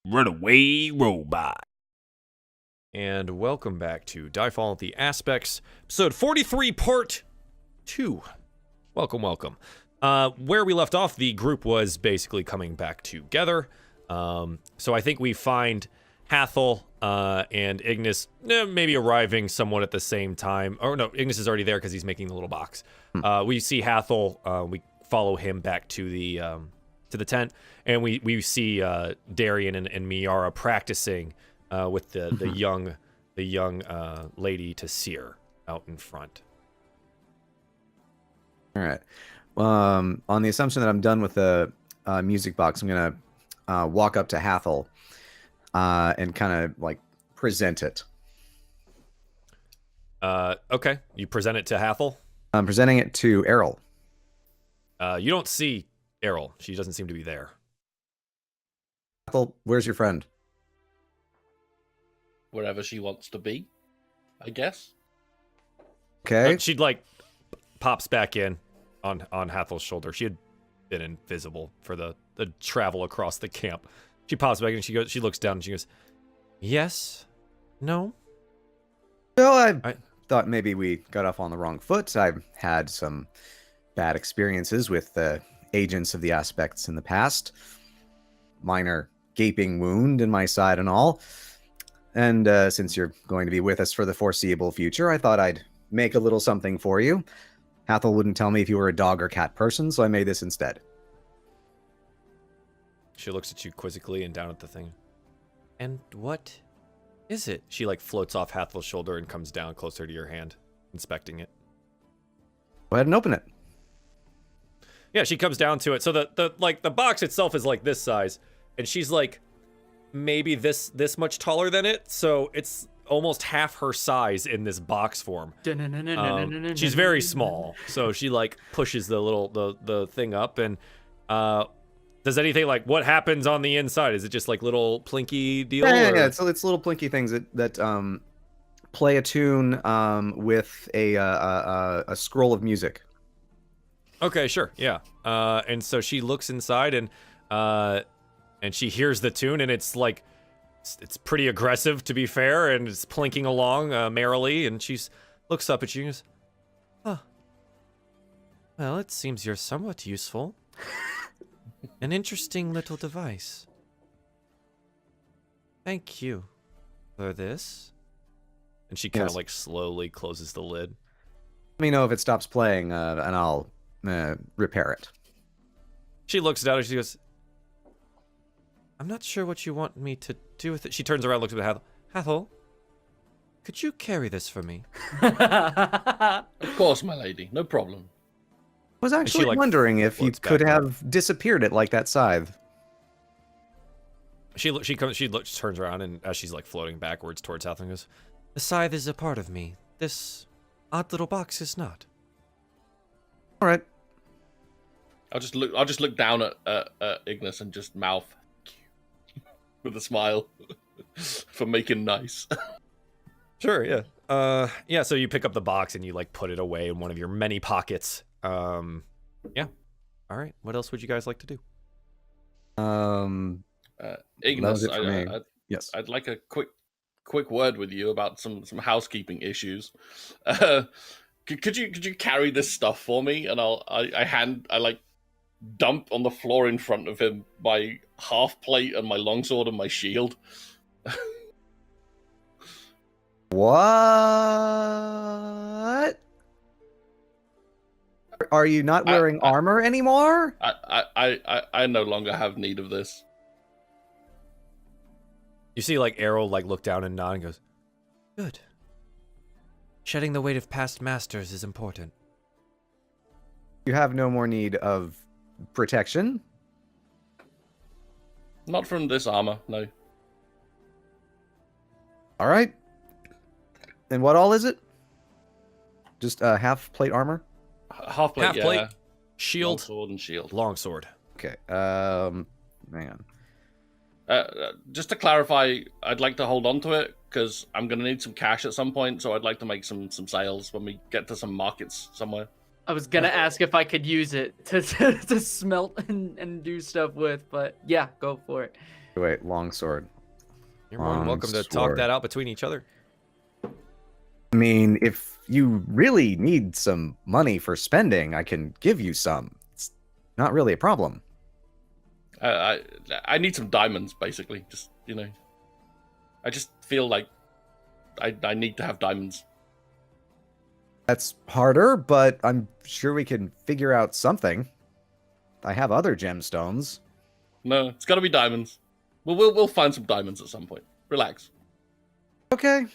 Runaway robot. And welcome back to DieFall The Aspects, episode 43, part 2. Welcome. Where we left off, the group was basically coming back together. So I think we find Hathol and Ignas maybe arriving somewhat at the same time. Or no, Ignas is already there because he's making the little box. We see Hathol. We follow him back to the tent, and we see Darien and Miera practicing with the young lady to seer out in front. All right. On the assumption that I'm done with the music box, I'm gonna walk up to Hathol and kind of like present it. Okay, you present it to Hathol. I'm presenting it to Arel. You don't see Arel. She doesn't seem to be there. Hathol, where's your friend? Wherever she wants to be, I guess. Okay. She'd like pops back in on Hathol's shoulder. She had been invisible for the travel across the camp. She pops back in and she looks down and she goes, "Yes, no." Well, I thought maybe we got off on the wrong foot. I've had some bad experiences with the agents of the aspects in the past. Minor gaping wound in my side and all. And since you're going to be with us for the foreseeable future, I thought I'd make a little something for you. Hathol wouldn't tell me if you were a dog or cat person, so I made this instead. She looks at you quizzically and down at the thing. "And what is it?" She like floats off Hathol's shoulder and comes down closer to your hand, inspecting it. Go ahead and open it. Yeah, she comes down to it. So the box itself is like this size, and she's like maybe this much taller than it, so it's almost half her size in this box form. She's very small, so she like pushes the thing up, and does anything like what happens on the inside? Is it just like little plinky deal? Yeah. It's little plinky things that play a tune with a scroll of music. Okay, sure, yeah. And so she looks inside and she hears the tune, and it's like, it's pretty aggressive, to be fair, and it's plinking along merrily, and she looks up at you and goes, "Huh. Well, it seems you're somewhat useful. An interesting little device. Thank you for this." And she kind of like slowly closes the lid. Let me know if it stops playing, and I'll repair it. She looks down and she goes, "I'm not sure what you want me to do with it." She turns around, looks at Hathol. "Hathol, could you carry this for me?" Of course, my lady, no problem. I was actually she, like, wondering if you floats could back have disappeared it like that scythe. She turns around, and as she's like floating backwards towards Hathol, and goes, "The scythe is a part of me. This odd little box is not." All right. I'll just look down at Ignas and just mouth with a smile for making nice. Sure, yeah. Yeah, so you pick up the box and you like put it away in one of your many pockets. Yeah. All right. What else would you guys like to do? Ignas, Yes. I'd like a quick word with you about some housekeeping issues. Could you carry this stuff for me? And I like dump on the floor in front of him my half plate and my longsword and my shield. What? Are you not wearing armor anymore? I no longer have need of this. You see like Arel like look down and nod and goes, "Good. Shedding the weight of past masters is important." You have no more need of protection? Not from this armor, no. All right. And what all is it? Just half plate armor? Half plate, Half yeah. plate, shield, Longsword and shield. longsword. Okay. Hang on. Just to clarify, I'd like to hold on to it because I'm going to need some cash at some point, so I'd like to make some sales when we get to some markets somewhere. I was gonna ask if I could use it to smelt and do stuff with, but yeah, go for it. Wait, longsword. You're more than welcome to talk that out between each other. I mean, if you really need some money for spending, I can give you some. It's not really a problem. I need some diamonds, basically. Just, I just feel like I need to have diamonds. That's harder, but I'm sure we can figure out something. I have other gemstones. No, it's got to be diamonds. We'll find some diamonds at some point. Relax. Okay.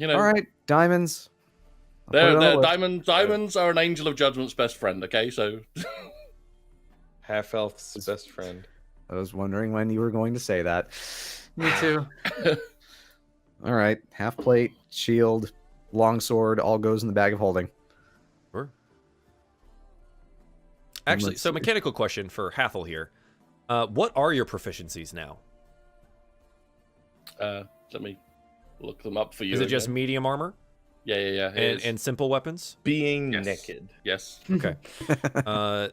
All right, diamonds. Diamonds are an angel of judgment's best friend. Okay, so half elf's best friend. I was wondering when you were going to say that. Me too. All right, half plate, shield, longsword, all goes in the bag of holding. Sure. Actually, so mechanical question for Hathol here. What are your proficiencies now? Let me look them up for you. Is it just again. medium armor? Yeah. And simple weapons? Being Yes. naked. Yes. Okay.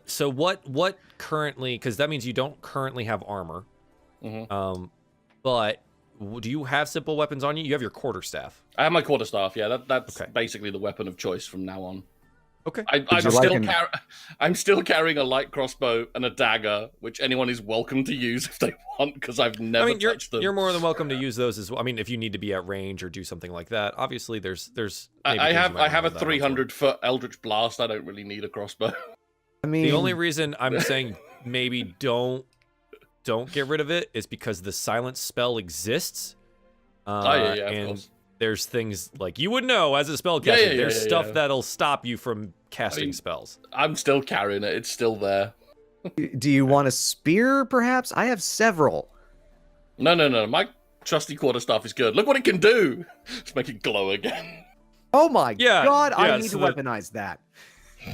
So what currently? Because that means you don't currently have armor. Mm-hmm. But do you have simple weapons on you? You have your quarterstaff. I have my quarterstaff. Yeah, that's Okay. basically the weapon of choice from now on. Okay. I'm still carrying a light crossbow and a dagger, which anyone is welcome to use if they want, because I've never touched them. You're more than welcome to use those as well. I mean, if you need to be at range or do something like that, obviously there's. I have a that 300-foot Eldritch Blast. I don't really need a crossbow. I mean, The only reason I'm saying maybe don't get rid of it is because the silence spell exists. Of and course. there's things like you would know as a spellcaster. There's stuff yeah. that'll stop you from casting spells. I'm still carrying it. It's still there. do you want a spear, perhaps? I have several. No. My trusty quarterstaff is good. Look what it can do. Let's make it glow again. Oh my Yeah, god, I yeah, need so to weaponize that.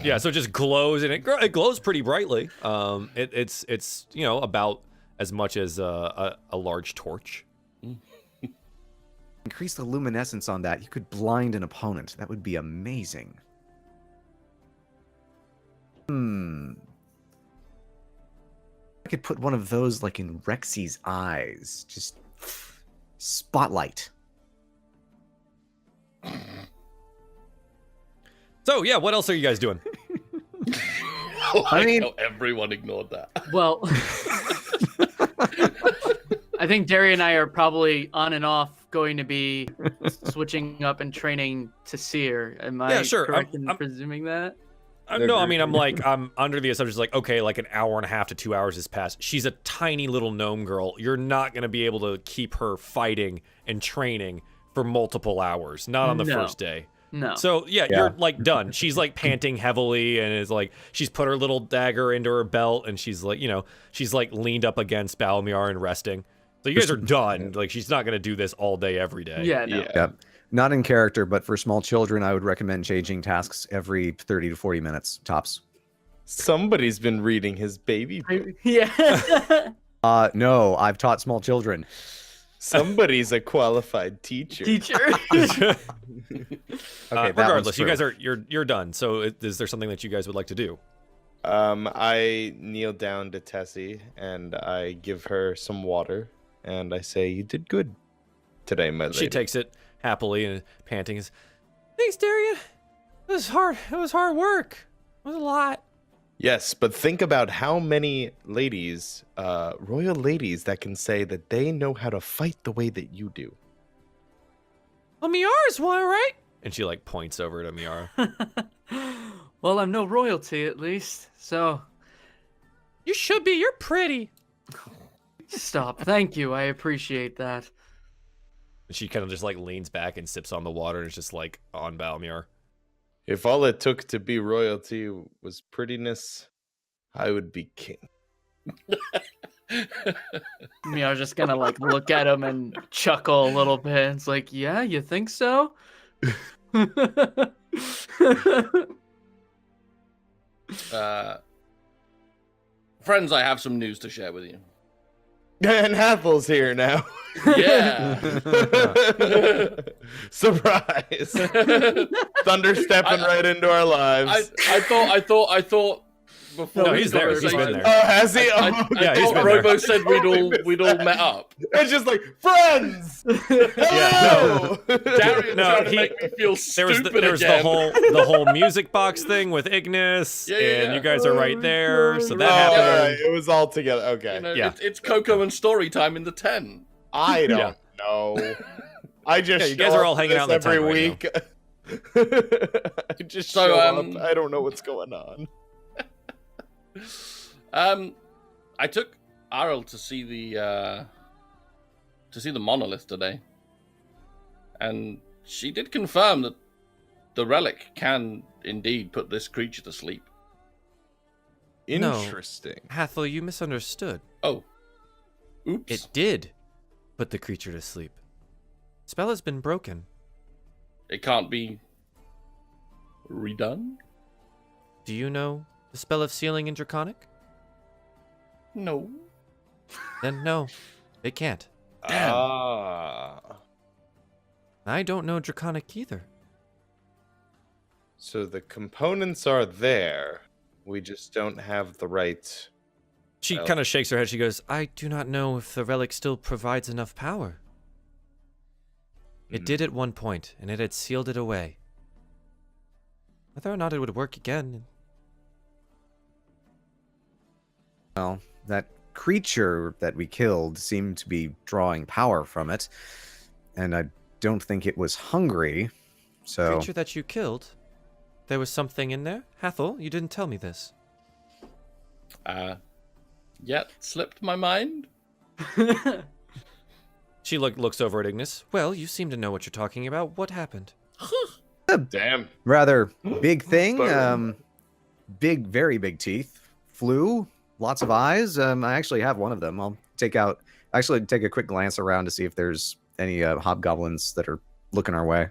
Yeah, so it just glows, and it glows pretty brightly. It's about as much as a large torch. Increase the luminescence on that. You could blind an opponent. That would be amazing. I could put one of those like in Rexy's eyes. Just spotlight. So yeah, what else are you guys doing? I mean- how everyone ignored that. Well, I think Darien and I are probably on and off going to be switching up and training to seer. Am I correct in presuming that? No, I mean, I'm under the assumption, like, okay, like an hour and a half to 2 hours has passed. She's a tiny little gnome girl. You're not going to be able to keep her fighting and training for multiple hours. Not on the first day. No. So, yeah, you're, like, done. She's, like, panting heavily and is, like, she's put her little dagger into her belt and she's, like, she's, like, leaned up against Balmiar and resting. So you guys are done. Like, she's not going to do this all day, every day. Yeah, no. Yeah. Not in character, but for small children, I would recommend changing tasks every 30 to 40 minutes, tops. Somebody's been reading his baby book. Yeah. No, I've taught small children. Somebody's a qualified teacher. Okay, Regardless, you guys are you're done. So is there something that you guys would like to do? I kneel down to Tessie and I give her some water and I say, "You did good today, my lady." She takes it happily and panting. Thanks, Darien. It was hard. It was hard work. It was a lot. Yes, but think about how many ladies, royal ladies, that can say that they know how to fight the way that you do. Well, Miara's one, right? And she like points over to Miara. Well, I'm no royalty, at least, so... You should be. You're pretty. Stop. Thank you. I appreciate that. And she kind of just like leans back and sips on the water and is just like on Balmiar. If all it took to be royalty was prettiness, I would be king. I was just gonna like look at him and chuckle a little bit. It's like, yeah, you think so? Friends, I have some news to share with you. And Hathol's here now. Yeah. Surprise. Thunder stepping right into our lives. I thought before No, this he's there. He's been conversation. there. Oh, has he? I Yeah, he's thought been Robo there. said we'd all met up. It's just like friends. Yeah, no. Darian No, trying to he- make me feel There was stupid the again. whole music box thing with Ignis, Yeah, and yeah. you guys are right there, so that Oh, happened. alright, it was all together. Okay. You know, Yeah. it's Coco and story time in the tent. I don't Yeah. know. I just Yeah, you guys show are up all for hanging out this in the every tent right week. I just So, show up. I don't know what's going on. I took Arel to see the monolith today, and she did confirm that the relic can indeed put this creature to sleep. Interesting. Hathol, you misunderstood. Oh, oops! It did put the creature to sleep. Spell has been broken. It can't be redone. Do you know the spell of sealing in Draconic? No. Then no, it can't. Damn. I don't know Draconic either. So the components are there. We just don't have the right. She Well- kind of shakes her head. She goes, I do not know if the relic still provides enough power. It did at one point, and it had sealed it away. Whether or not it would work again. Well, that creature that we killed seemed to be drawing power from it, and I don't think it was hungry, so... Creature that you killed? There was something in there? Hathol, you didn't tell me this. Yeah, slipped my mind. She looks over at Ignis. Well, you seem to know what you're talking about. What happened? Damn. Rather big thing, Boom. very big teeth, flew, lots of eyes. I actually have one of them. I'll take a quick glance around to see if there's any hobgoblins that are looking our way.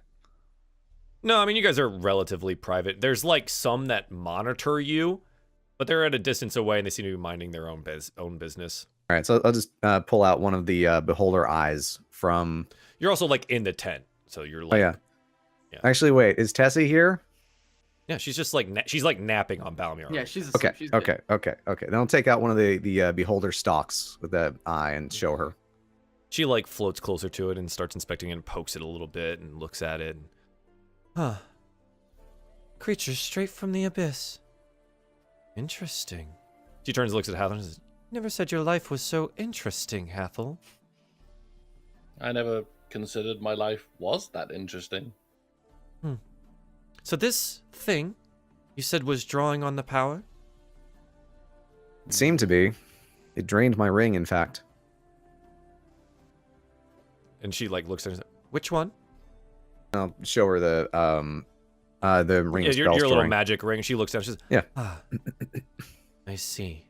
No, I mean, you guys are relatively private. There's like some that monitor you, but they're at a distance away and they seem to be minding their own business. All right, so I'll just pull out one of the beholder eyes from... You're also like in the tent, so you're like... Oh, yeah. Yeah. Actually, wait, is Tessie here? Yeah, she's just like she's like napping on Balmir. Yeah, she's Okay, she's good. okay. Then I'll take out one of the beholder stalks with the eye and show her. She like floats closer to it and starts inspecting it and pokes it a little bit and looks at it. Huh. Creature straight from the abyss. Interesting. She turns and looks at Hathol and says, Never said your life was so interesting, Hathol. I never considered my life was that interesting. So this thing, you said was drawing on the power? It seemed to be. It drained my ring, in fact. And she like looks at her and says, Which one? I'll show her the ring Yeah, spell your little storing. magic ring. She looks down and she says, Yeah. Ah, I see.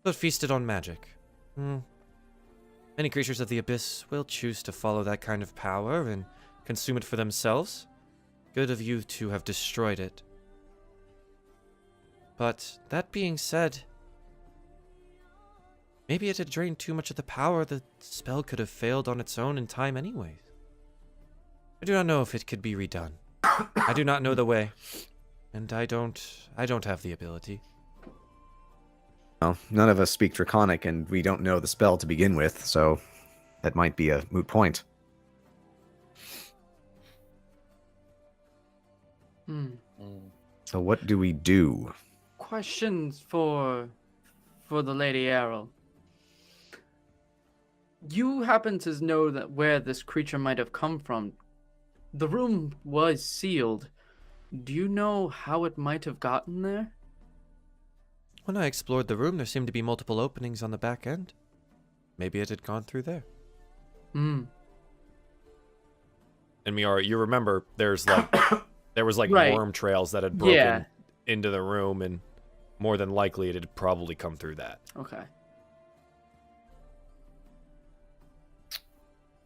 But feasted on magic. Many creatures of the abyss will choose to follow that kind of power and consume it for themselves. Good of you to have destroyed it. But that being said, maybe it had drained too much of the power. The spell could have failed on its own in time anyways. I do not know if it could be redone. I do not know the way, and I don't have the ability. Well, none of us speak Draconic, and we don't know the spell to begin with, so that might be a moot point. So what do we do? Questions for the Lady Arel. You happen to know that where this creature might have come from. The room was sealed. Do you know how it might have gotten there? When I explored the room, there seemed to be multiple openings on the back end. Maybe it had gone through there. Hmm. And Miara, you remember there was like Right. worm trails that had broken Yeah. into the room, and more than likely it had probably come through that. Okay.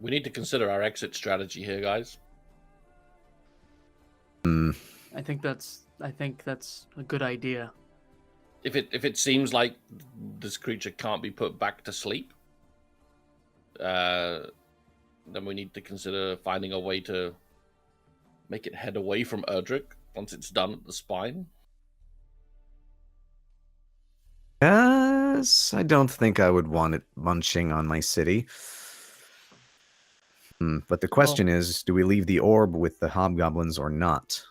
We need to consider our exit strategy here, guys. I think that's a good idea. If it seems like this creature can't be put back to sleep, then we need to consider finding a way to make it head away from Erdrick once it's done at the spine. Yes, I don't think I would want it munching on my city. But the question is, do we leave the orb with the hobgoblins or not?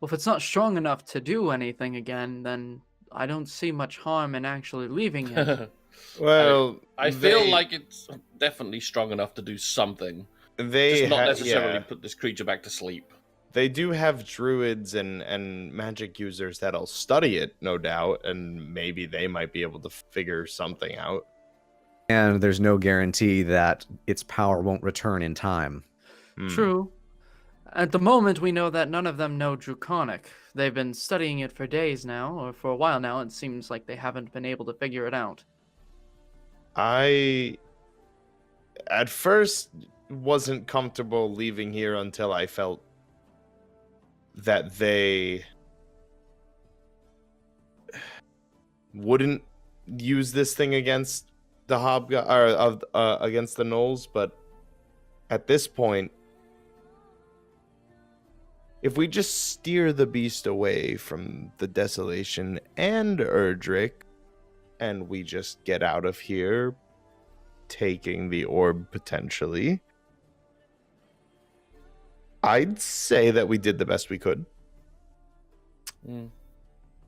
Well, if it's not strong enough to do anything again, then I don't see much harm in actually leaving it. Well, I feel like it's definitely strong enough to do something. they Just not necessarily yeah. put this creature back to sleep. They do have druids and magic users that'll study it, no doubt, and maybe they might be able to figure something out. And there's no guarantee that its power won't return in time. True. At the moment, we know that none of them know Draconic. They've been studying it for days now, or for a while now. It seems like they haven't been able to figure it out. I, at first, wasn't comfortable leaving here until I felt that they wouldn't use this thing against the against the gnolls, but at this point, if we just steer the beast away from the desolation and Erdrick, and we just get out of here, taking the orb potentially, I'd say that we did the best we could.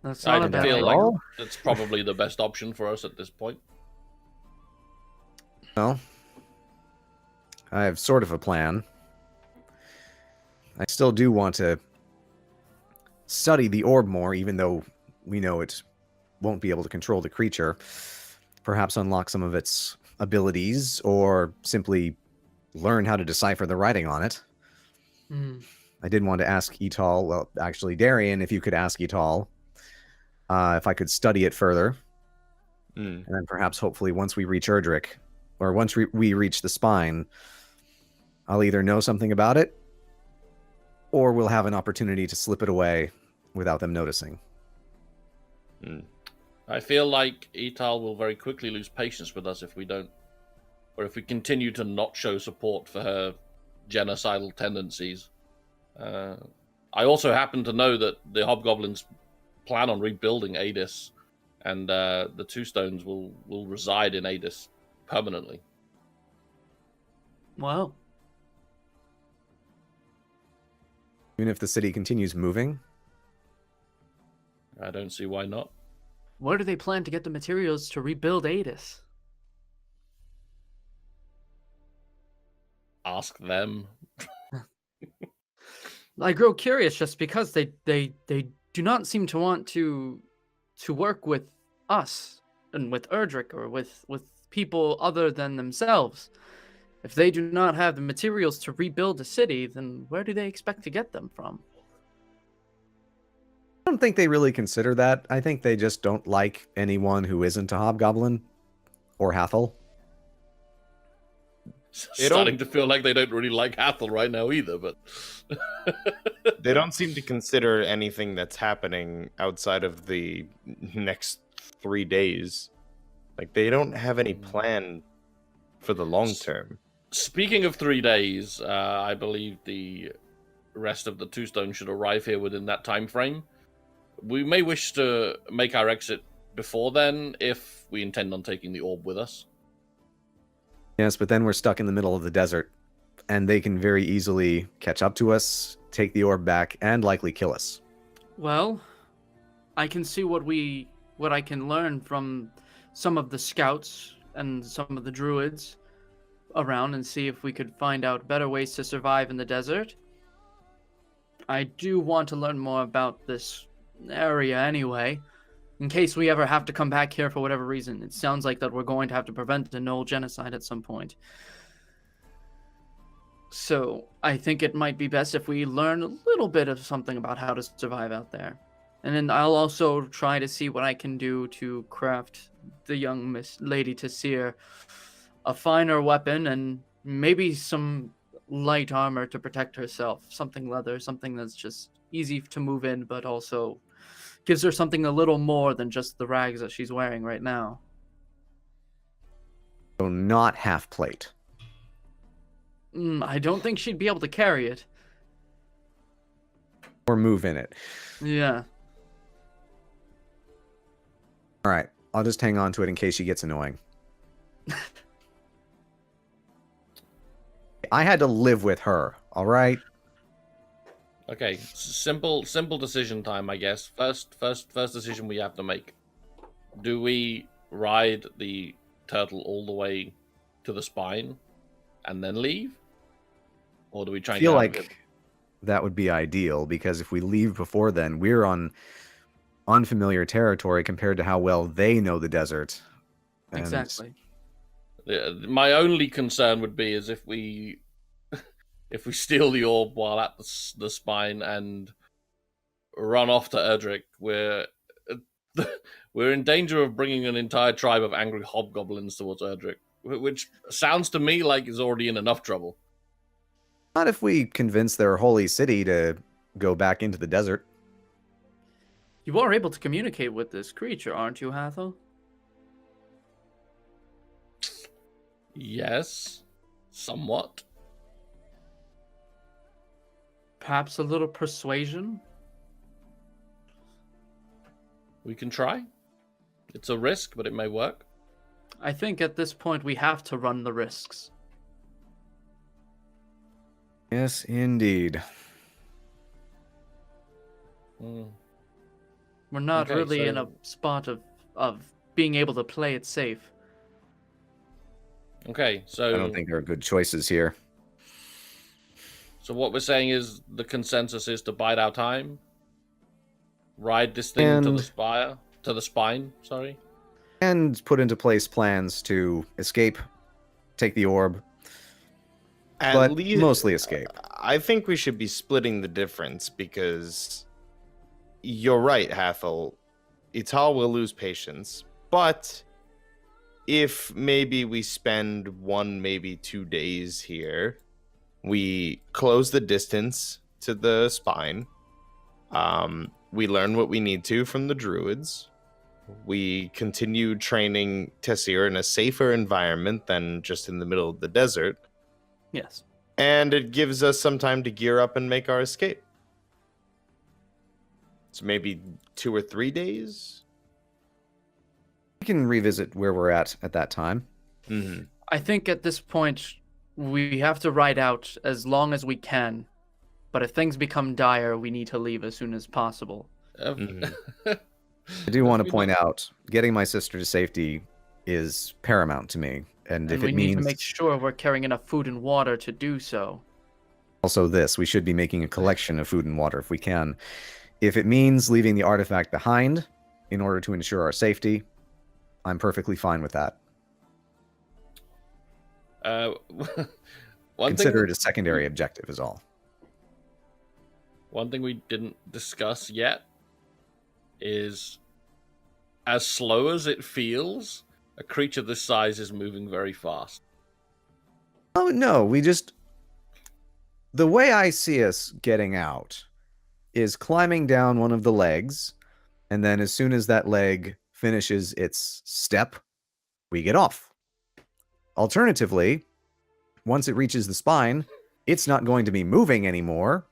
That's not a I bad feel idea. like that's probably the best option for us at this point. Well, I have sort of a plan. I still do want to study the orb more, even though we know it won't be able to control the creature. Perhaps unlock some of its abilities, or simply learn how to decipher the writing on it. I did want to ask Etal, well, actually, Darien, if you could ask Etal if I could study it further. And then perhaps, hopefully, once we reach Erdrick, or once we reach the spine, I'll either know something about it, or we'll have an opportunity to slip it away without them noticing. I feel like Etal will very quickly lose patience with us if we don't, or if we continue to not show support for her genocidal tendencies. I also happen to know that the hobgoblins plan on rebuilding Adis, and the two stones will reside in Adis permanently. Well, Even if the city continues moving? I don't see why not. where do they plan to get the materials to rebuild Adis? Ask them. I grow curious just because they do not seem to want to work with us and with Erdrick or with people other than themselves. If they do not have the materials to rebuild a city, then where do they expect to get them from? I don't think they really consider that. I think they just don't like anyone who isn't a hobgoblin or Hathol. Starting to feel like they don't really like Hathol right now either, but They don't seem to consider anything that's happening outside of the next 3 days. Like, they don't have any plan for the long term. Speaking of 3 days, I believe the rest of the two stones should arrive here within that time frame. We may wish to make our exit before then if we intend on taking the orb with us. Yes, but then we're stuck in the middle of the desert, and they can very easily catch up to us, take the orb back, and likely kill us. Well, I can see what I can learn from some of the scouts and some of the druids around and see if we could find out better ways to survive in the desert. I do want to learn more about this area anyway, in case we ever have to come back here for whatever reason. It sounds like that we're going to have to prevent the Gnoll genocide at some point. So I think it might be best if we learn a little bit of something about how to survive out there. And then I'll also try to see what I can do to craft the young Miss Lady Tassir a finer weapon and maybe some light armor to protect herself. Something leather, something that's just easy to move in, but also gives her something a little more than just the rags that she's wearing right now. So not half plate. I don't think she'd be able to carry it. Or move in it. Yeah. All right, I'll just hang on to it in case she gets annoying. I had to live with her, all right? Okay, simple decision time, I guess. First decision we have to make. Do we ride the turtle all the way to the spine and then leave? Or do we try I and feel get out of like it? that would be ideal, because if we leave before then, we're on unfamiliar territory compared to how well they know the desert. And Exactly. Yeah, my only concern would be is if we steal the orb while at the spine and run off to Erdrick, we're in danger of bringing an entire tribe of angry hobgoblins towards Erdrick, which sounds to me like is already in enough trouble. Not if we convince their holy city to go back into the desert. You are able to communicate with this creature, aren't you, Hathol? Yes, somewhat. Perhaps a little persuasion? We can try. It's a risk, but it may work. I think at this point we have to run the risks. Yes, indeed. Mm. We're not Okay, really in a so- spot of being able to play it safe. Okay, so I don't think there are good choices here. So what we're saying is the consensus is to bide our time, ride this thing to the spine. Sorry. And put into place plans to escape, take the orb, but mostly escape. I think we should be splitting the difference, because you're right, Hathol. Ital will lose patience, but if maybe we spend 1, maybe 2 days here, we close the distance to the spine. We learn what we need to from the druids. We continue training Tessir in a safer environment than just in the middle of the desert. Yes. And it gives us some time to gear up and make our escape. So maybe 2 or 3 days? We can revisit where we're at that time. Mm-hmm. I think at this point we have to ride out as long as we can. But if things become dire, we need to leave as soon as possible. I do want to point out, getting my sister to safety is paramount to me. And if we it need means to make sure we're carrying enough food and water to do so. also this, we should be making a collection of food and water if we can. If it means leaving the artifact behind in order to ensure our safety, I'm perfectly fine with that. Consider it a secondary objective is all. One thing we didn't discuss yet is, as slow as it feels, a creature this size is moving very fast. Oh, no, the way I see us getting out is climbing down one of the legs, and then as soon as that leg finishes its step, we get off. Alternatively, once it reaches the spine, it's not going to be moving anymore,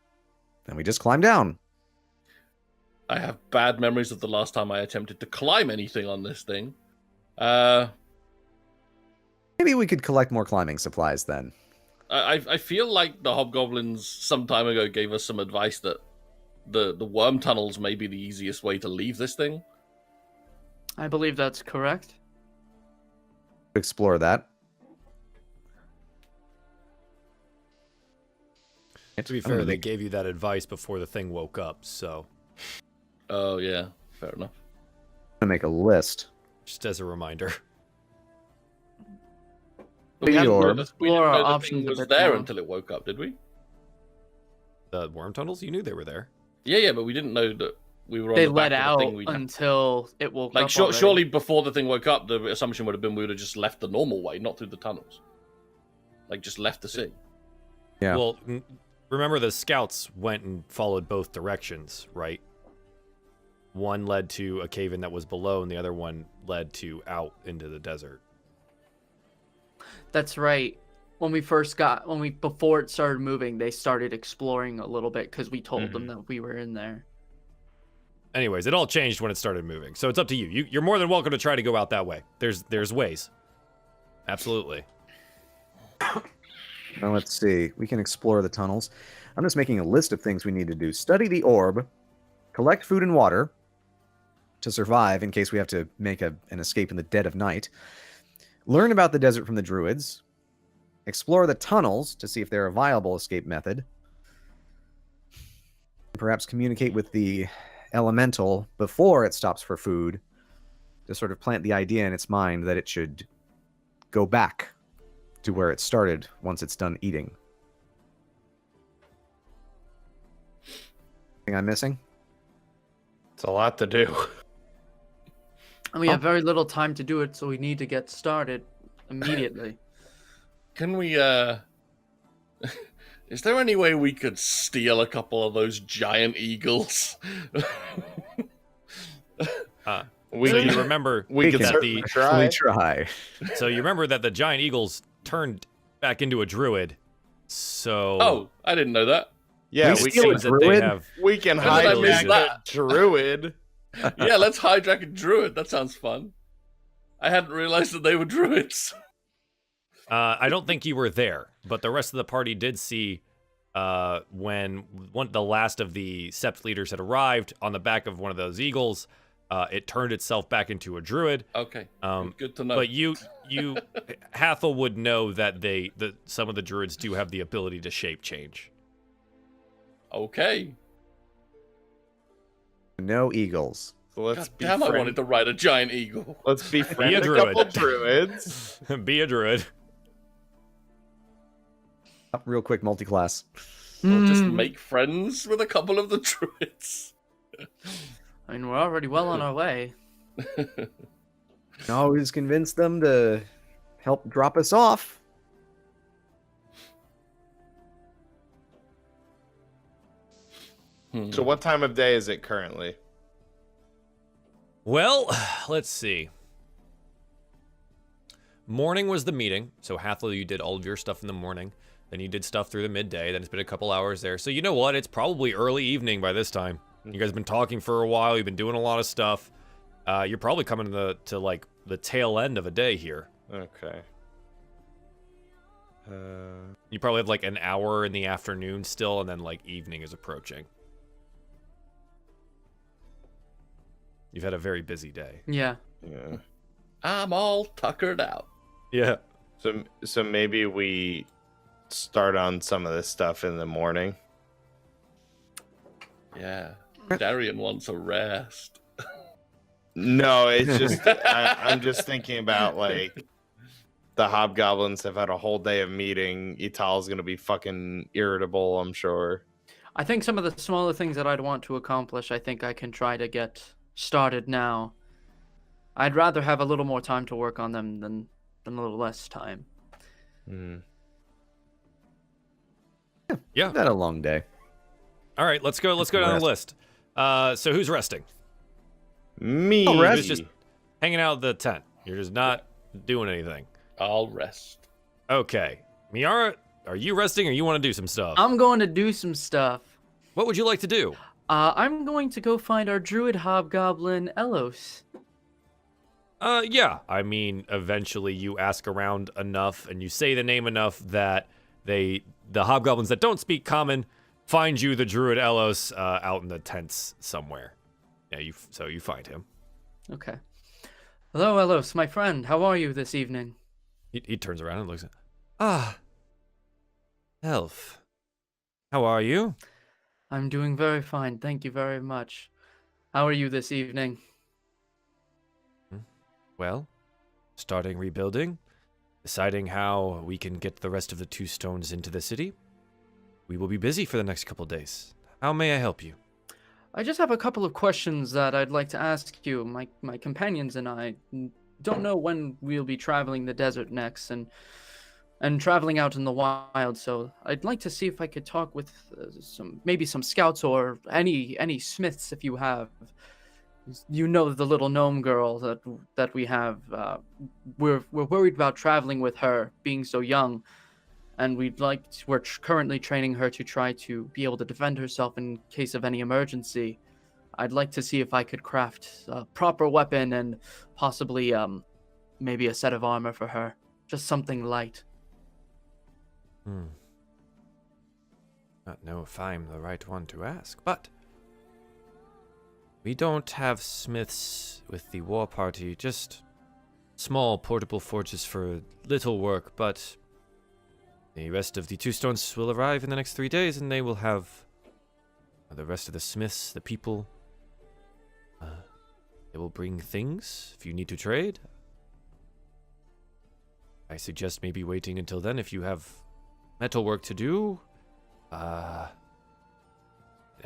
and we just climb down. I have bad memories of the last time I attempted to climb anything on this thing. Maybe we could collect more climbing supplies then. I feel like the hobgoblins some time ago gave us some advice that the worm tunnels may be the easiest way to leave this thing. I believe that's correct. Explore that. To be fair, they gave you that advice before the thing woke up, so Oh yeah, fair enough. I'm gonna make a list. just as a reminder. But we hadn't Or- noticed- we didn't Explore our know the options thing a was bit there more. until it woke up, did we? The worm tunnels, you knew they were there. Yeah, but we didn't know that we were on They the let back of out the thing. until it woke Like, up. already. surely before the thing woke up, the assumption would have been we would have just left the normal way, not through the tunnels. Like, just left the sea. Yeah. Well, remember the scouts went and followed both directions, right? One led to a cave-in that was below, and the other one led to out into the desert. That's right. Before it started moving, they started exploring a little bit because we told them that we were in there. Anyways, it all changed when it started moving. So it's up to you. You're more than welcome to try to go out that way. There's ways. Absolutely. Now let's see. We can explore the tunnels. I'm just making a list of things we need to do. Study the orb, collect food and water to survive in case we have to make an escape in the dead of night. Learn about the desert from the druids. Explore the tunnels to see if they're a viable escape method. Perhaps communicate with the elemental before it stops for food to sort of plant the idea in its mind that it should go back to where it started once it's done eating. Anything I'm missing? It's a lot to do. And we have very little time to do it, so we need to get started immediately. Can we, is there any way we could steal a couple of those giant eagles? We So can- you remember we can that certainly the try. We try. so you remember that the giant eagles turned back into a druid. So Oh, I didn't know that. Yeah, We we steal can, a seems that they druid? have. we can How did I miss hijack that? a druid. Yeah, let's hijack a druid. That sounds fun. I hadn't realized that they were druids. I don't think you were there, but the rest of the party did see when the last of the sept leaders had arrived on the back of one of those eagles. It turned itself back into a druid. Okay, Um, good to know. But you, Hathol would know that some of the druids do have the ability to shape change. Okay. No eagles. So let's God damn, I befriend- wanted to ride a giant eagle. Let's befriend Be a a druid. couple druids. Be a druid. Real quick, multi-class. We'll just Hmm. make friends with a couple of the druids. I mean, we're already well on our way. Always convince them to help drop us off. So what time of day is it currently? Well, let's see. Morning was the meeting, so Hathol, you did all of your stuff in the morning. Then you did stuff through the midday. Then it's been a couple hours there. So you know what? It's probably early evening by this time. You guys have been talking for a while. You've been doing a lot of stuff. You're probably coming to like the tail end of a day here. Okay. You probably have like an hour in the afternoon still, and then like evening is approaching. You've had a very busy day. Yeah. Yeah. I'm all tuckered out. Yeah. So maybe we start on some of this stuff in the morning. Yeah. Darien wants a rest. No, it's just I'm just thinking about like the hobgoblins have had a whole day of meeting. Ital's gonna be fucking irritable, I'm sure. I think some of the smaller things that I'd want to accomplish, I think I can try to get started now. I'd rather have a little more time to work on them than a little less time. Yeah. Not a long day. All right, let's go down the list. So who's resting? Me. I'll rest. Who's just hanging out at the tent? You're just not doing anything. I'll rest. Okay. Miara, are you resting or you want to do some stuff? I'm going to do some stuff. What would you like to do? I'm going to go find our druid hobgoblin, Elos. Yeah. I mean, eventually you ask around enough and you say the name enough that the hobgoblins that don't speak common find you, the druid Elos, out in the tents somewhere. Yeah, so you find him. Okay. Hello, Elos, my friend. How are you this evening? He turns around and looks at, Elf. How are you? I'm doing very fine. Thank you very much. How are you this evening? Well, starting rebuilding, deciding how we can get the rest of the 2 stones into the city. We will be busy for the next couple days. How may I help you? I just have a couple of questions that I'd like to ask you. My companions and I don't know when we'll be traveling the desert next and traveling out in the wild, so I'd like to see if I could talk with maybe some scouts or any smiths if you have. You know the little gnome girl that we have. We're worried about traveling with her, being so young, and we're currently training her to try to be able to defend herself in case of any emergency. I'd like to see if I could craft a proper weapon and possibly maybe a set of armor for her. Just something light. Not know if I'm the right one to ask, but we don't have smiths with the war party, just small portable forges for little work, but the rest of the 2 stones will arrive in the next 3 days, and they will have the rest of the smiths, the people. They will bring things if you need to trade. I suggest maybe waiting until then if you have metal work to do. I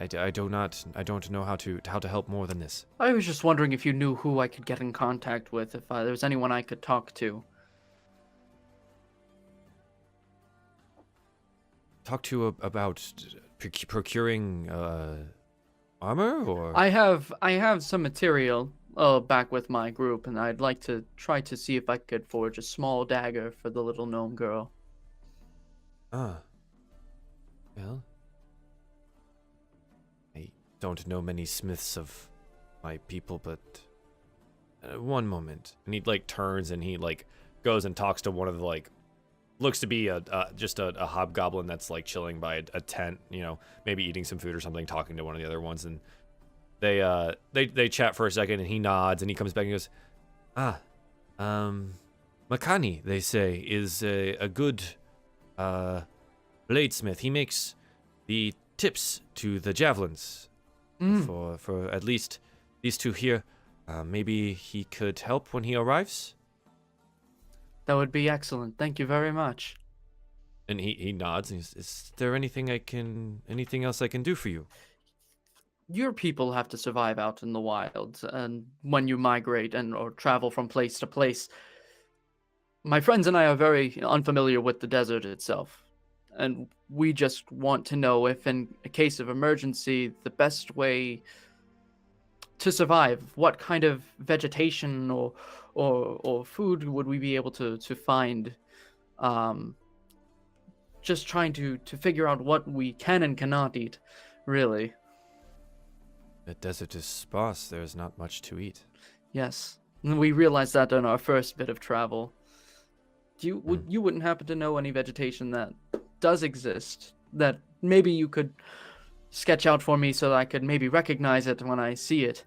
don't know how to help more than this. I was just wondering if you knew who I could get in contact with, if there was anyone I could talk to. Talk to you about procuring armor, or I have some material back with my group, and I'd like to try to see if I could forge a small dagger for the little gnome girl. Well, I don't know many smiths of my people, but one moment. And he like turns and he like goes and talks to one of the looks to be just a hobgoblin that's like chilling by a tent, you know, maybe eating some food or something, talking to one of the other ones, and they chat for a second, and he nods and he comes back and goes, Makani, they say, is a good bladesmith. He makes the tips to the javelins for at least these 2 here. Maybe he could help when he arrives. That would be excellent. Thank you very much. And he nods. And is there anything else I can do for you? Your people have to survive out in the wild, and when you migrate or travel from place to place, my friends and I are very unfamiliar with the desert itself, and we just want to know if, in a case of emergency, the best way to survive, what kind of vegetation or food would we be able to find. Just trying to figure out what we can and cannot eat, really. The desert is sparse. There's not much to eat. Yes, and we realized that on our first bit of travel. You wouldn't happen to know any vegetation that does exist that maybe you could sketch out for me so that I could maybe recognize it when I see it?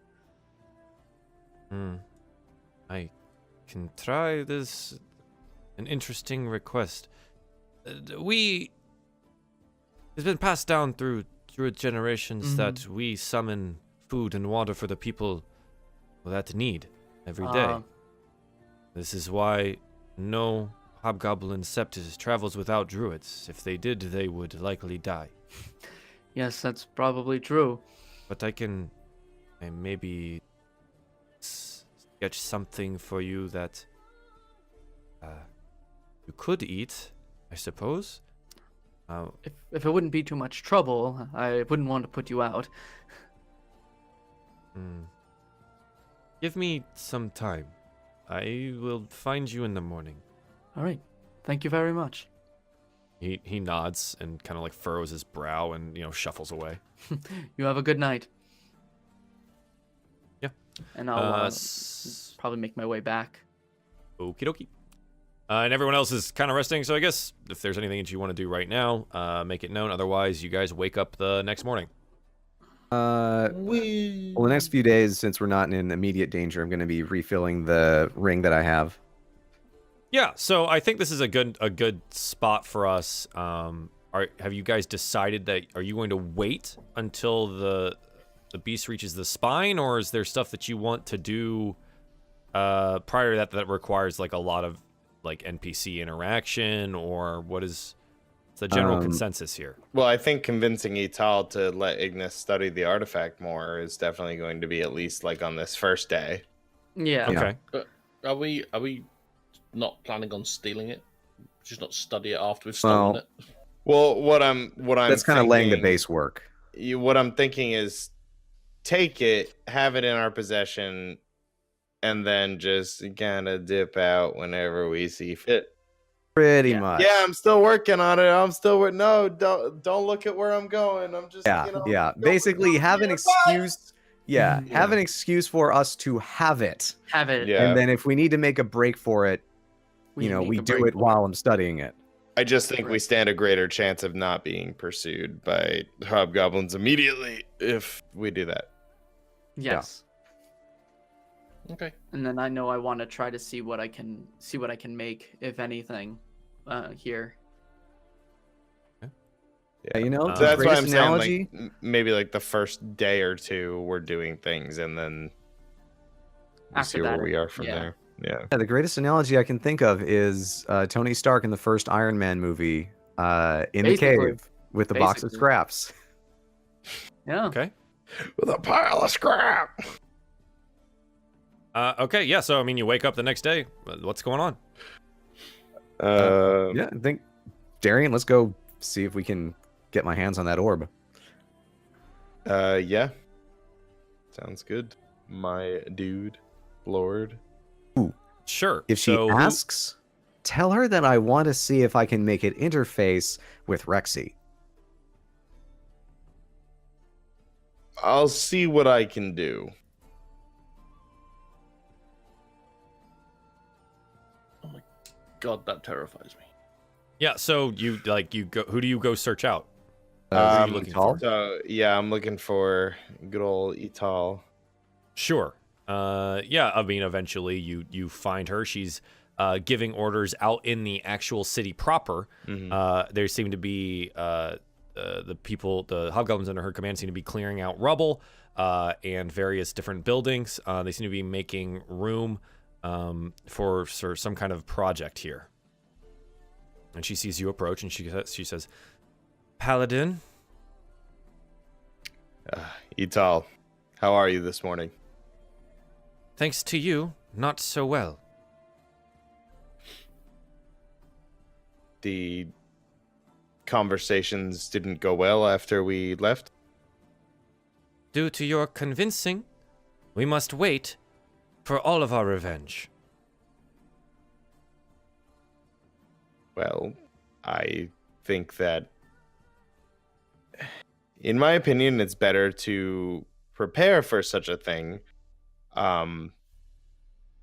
I can try this. An interesting request. It's been passed down through generations that we summon food and water for the people that need every day. This is why no hobgoblin septus travels without druids. If they did, they would likely die. Yes, that's probably true. But I maybe sketch something for you that you could eat, I suppose. If it wouldn't be too much trouble, I wouldn't want to put you out. Give me some time. I will find you in the morning. All right. Thank you very much. He nods and kind of like furrows his brow and, shuffles away. You have a good night. Yeah. And I'll probably make my way back. Okie dokie. And everyone else is kind of resting, so I guess if there's anything that you want to do right now, make it known. Otherwise, you guys wake up the next morning. Well, the next few days, since we're not in immediate danger, I'm going to be refilling the ring that I have. Yeah, so I think this is a good spot for us. Have you guys decided that are you going to wait until the beast reaches the spine, or is there stuff that you want to do prior to that requires like a lot of like NPC interaction, or what is the general consensus here? Well, I think convincing Ital to let Ignas study the artifact more is definitely going to be at least like on this first day. Yeah. Okay. Are we not planning on stealing it? Just not study it after we've stolen it? Well, what I'm that's kind of laying the base work. What I'm thinking is take it, have it in our possession, and then just kind of dip out whenever we see fit. Pretty much. Yeah, I'm still working on it. No, don't look at where I'm going. I'm just Basically, have an excuse. Yeah, Yeah. have an excuse for us to have it. Have it. Yeah. And then if we need to make a break for it, we make a do break it for while I'm studying it. I just think we Right. stand a greater chance of not being pursued by hobgoblins immediately if we do that. Yes. Okay. And then I know I want to try to see what I can make, if anything, here. Yeah, you know, Uh, the That's why greatest I'm analogy. saying, like, maybe like the first day or two we're doing things, and then we After see where that, we are from yeah. there. Yeah. Yeah, the greatest analogy I can think of is Tony Stark in the first Iron Man movie, in the Basically. cave with the box of Basically. scraps. Yeah. Okay. With a pile of scrap. Okay. Yeah. So I mean, you wake up the next day. What's going on? Yeah, I think Darien, let's go see if we can get my hands on that orb. Yeah. Sounds good. My dude, Lord. Sure. If she So who- asks, tell her that I want to see if I can make it interface with Rexy. I'll see what I can do. God, that terrifies me. Yeah. So you go. Who do you go search out? Who are you looking Tall? for? So yeah, I'm looking for good old Ital. Sure. Yeah. I mean, eventually you find her. She's giving orders out in the actual city proper. Mhm. There seem to be the people, the hobgoblins under her command, seem to be clearing out rubble and various different buildings. They seem to be making room for some kind of project here. And she sees you approach, and she says, "Paladin." Ital, how are you this morning? Thanks to you, not so well. The conversations didn't go well after we left. Due to your convincing, we must wait for all of our revenge. Well, I think that, in my opinion, it's better to prepare for such a thing,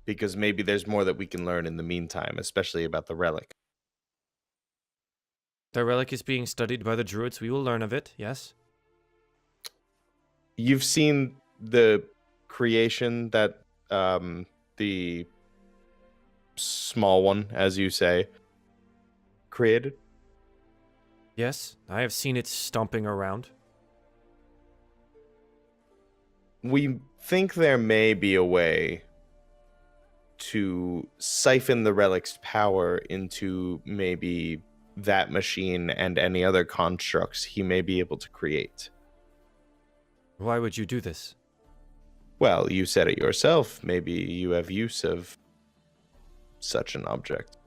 because maybe there's more that we can learn in the meantime, especially about the relic. The relic is being studied by the druids. We will learn of it, yes? You've seen the creation that the small one, as you say, created? Yes, I have seen it stomping around. We think there may be a way to siphon the relic's power into maybe that machine and any other constructs he may be able to create. Why would you do this? Well, you said it yourself. Maybe you have use of such an object.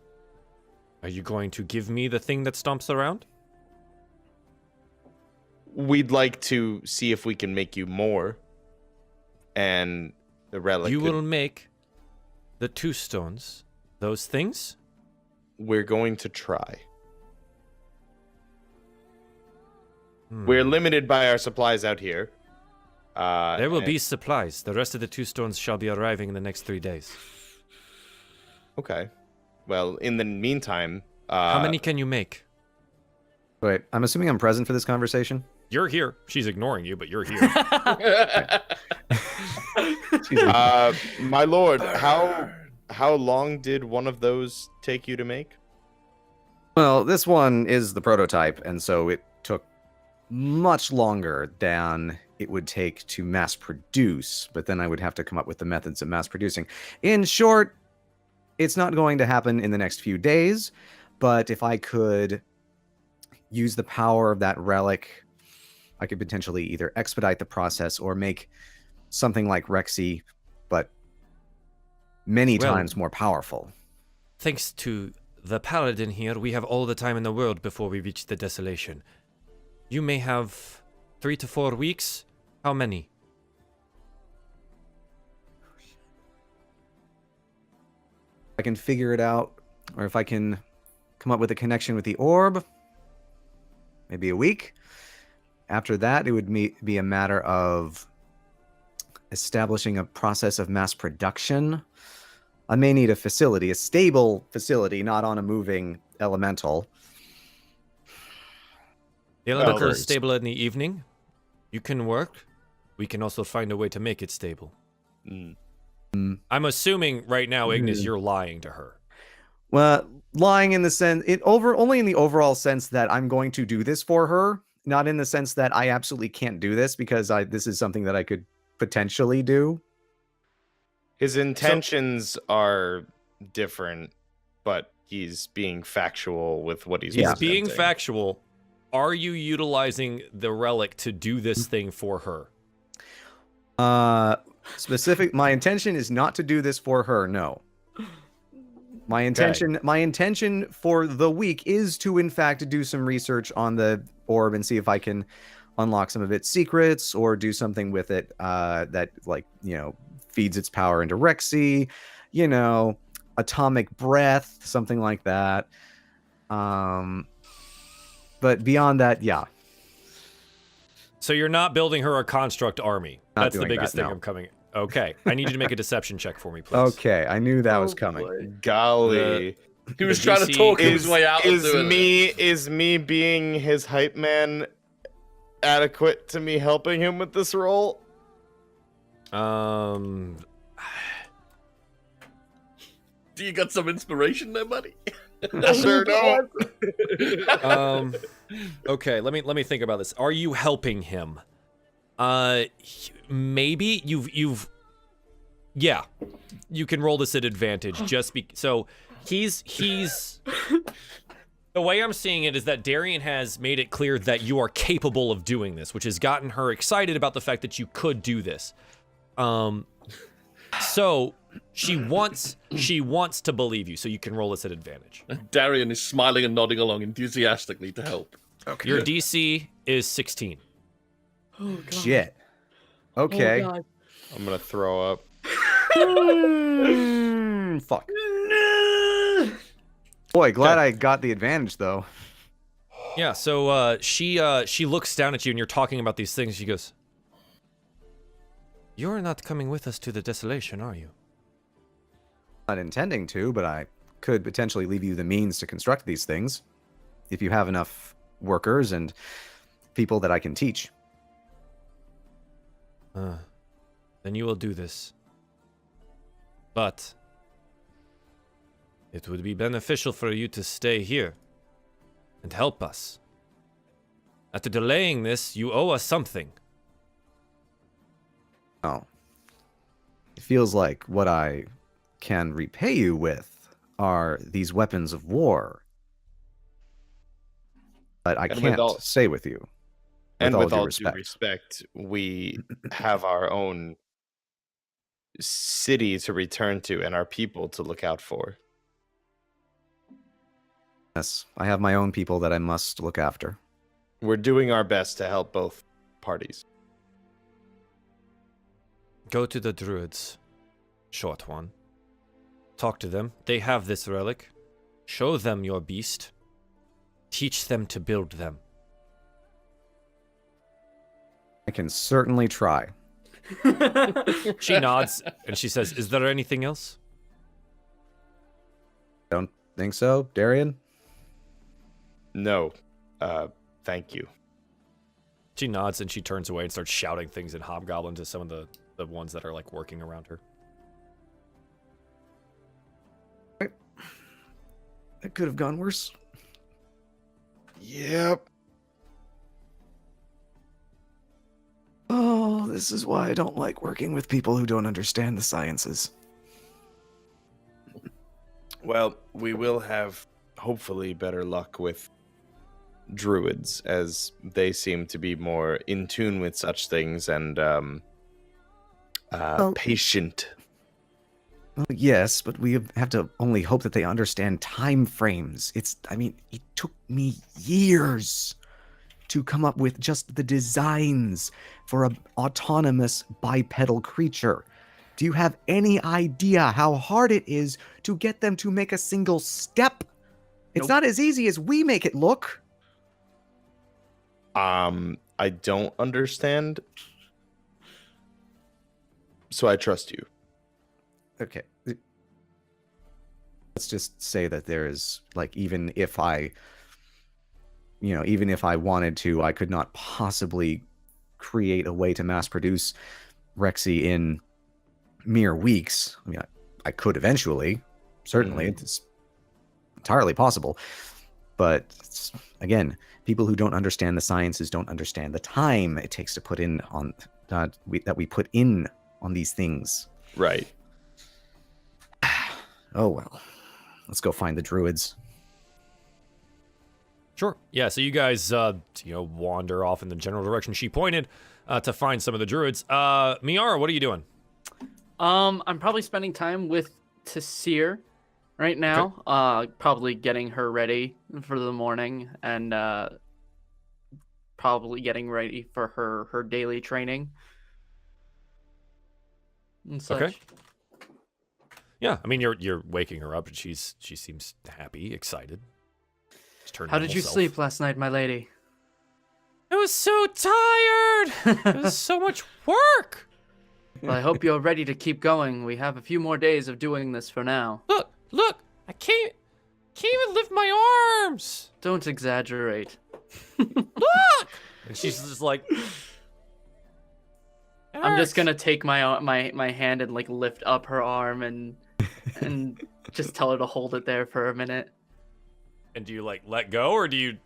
Are you going to give me the thing that stomps around? We'd like to see if we can make you more. And the relic. You will make the 2 stones, those things? We're going to try. Hmm. We're limited by our supplies out here. There will and- be supplies. The rest of the 2 stones shall be arriving in the next 3 days. Okay. Well, in the meantime, How many can you make? Wait, I'm assuming I'm present for this conversation. You're here. She's ignoring you, but you're here. my lord, how long did one of those take you to make? Well, this one is the prototype, and so it took much longer than it would take to mass produce, but then I would have to come up with the methods of mass producing. In short, it's not going to happen in the next few days, but if I could use the power of that relic, I could potentially either expedite the process or make something like Rexy, but many Well- times more powerful. Thanks to the paladin here, we have all the time in the world before we reach the desolation. You may have 3 to 4 weeks. How many? I can figure it out, or if I can come up with a connection with the orb, maybe a week. After that, it would be a matter of establishing a process of mass production. I may need a facility, a stable facility, not on a moving elemental. The elemental Well, is stable in the evening. You can work. We can also find a way to make it stable. Mm. I'm assuming right now, Ignas, you're lying to her. Well, lying in the sense, only in the overall sense that I'm going to do this for her, not in the sense that I absolutely can't do this because this is something that I could potentially do. His intentions are different, but he's being factual with what he's He's being presenting. factual. Are you utilizing the relic to do this thing for her? My intention is not to do this for her, no. My intention for the week is to in fact do some research on the orb and see if I can unlock some of its secrets or do something with it that, like, you know, feeds its power into Rexy, you know, atomic breath, something like that. But beyond that, yeah. So you're not building her a construct army. Not That's the doing biggest that, thing no. I'm coming. Okay, I need you to make a deception check for me, please. Okay, I knew that was coming. boy. Golly. He was The trying to DC talk his way out of doing it. Is me being his hype man adequate to me helping him with this role? Um, Do you got some inspiration there, buddy? I sure don't. okay, let me think about this. Are you helping him? Maybe yeah, you can roll this at advantage so he's the way I'm seeing it is that Darien has made it clear that you are capable of doing this, which has gotten her excited about the fact that you could do this. So she wants to believe you, so you can roll this at advantage. Darien is smiling and nodding along enthusiastically to help. Okay. Your DC is 16. Oh, God. Shit. Okay. Oh, God. I'm gonna throw up. Fuck. Boy, glad I got the advantage though. Yeah, so she looks down at you and you're talking about these things. She goes, "You're not coming with us to the desolation, are you?" Not intending to, but I could potentially leave you the means to construct these things if you have enough workers and people that I can teach. Then you will do this. But it would be beneficial for you to stay here and help us. After delaying this, you owe us something. Oh. It feels like what I can repay you with are these weapons of war. But I And with can't all- say with you. And with all due due respect, we have our own city to return to and our people to look out for. Yes, I have my own people that I must look after. We're doing our best to help both parties. Go to the druids, short one. Talk to them. They have this relic. Show them your beast. Teach them to build them. I can certainly try. She nods and she says, "Is there anything else?" Don't think so, Darien? No, thank you. She nods and she turns away and starts shouting things in Hobgoblin to some of the ones that are like working around her. It could have gone worse. Yep. Oh, this is why I don't like working with people who don't understand the sciences. Well, we will have hopefully better luck with druids, as they seem to be more in tune with such things and patient. Well, yes, but we have to only hope that they understand time frames. It took me years to come up with just the designs for an autonomous bipedal creature. Do you have any idea how hard it is to get them to make a single step? It's Nope. not as easy as we make it look. I don't understand. So I trust you. Okay. Let's just say that there is, like, even if I wanted to, I could not possibly create a way to mass produce Rexy in mere weeks. I mean, I could eventually, certainly. It's entirely possible. But again, people who don't understand the sciences don't understand the time it takes to put in on that we put in on these things. Right. Oh well, let's go find the druids. Sure. Yeah, so you guys, wander off in the general direction she pointed to find some of the druids. Miara, what are you doing? I'm probably spending time with Tasir right now. Probably getting her ready for the morning and probably getting ready for her daily training and such. Okay. Yeah, I mean you're waking her up and she seems happy, excited. How did you sleep last night, my lady? I was so tired. It was so much work. Well, I hope you're ready to keep going. We have a few more days of doing this for now. Look, I can't even lift my arms. Don't exaggerate. Look! And she's just like, I'm just gonna take my hand and like lift up her arm and just tell her to hold it there for a minute. And do you like let go, or do you?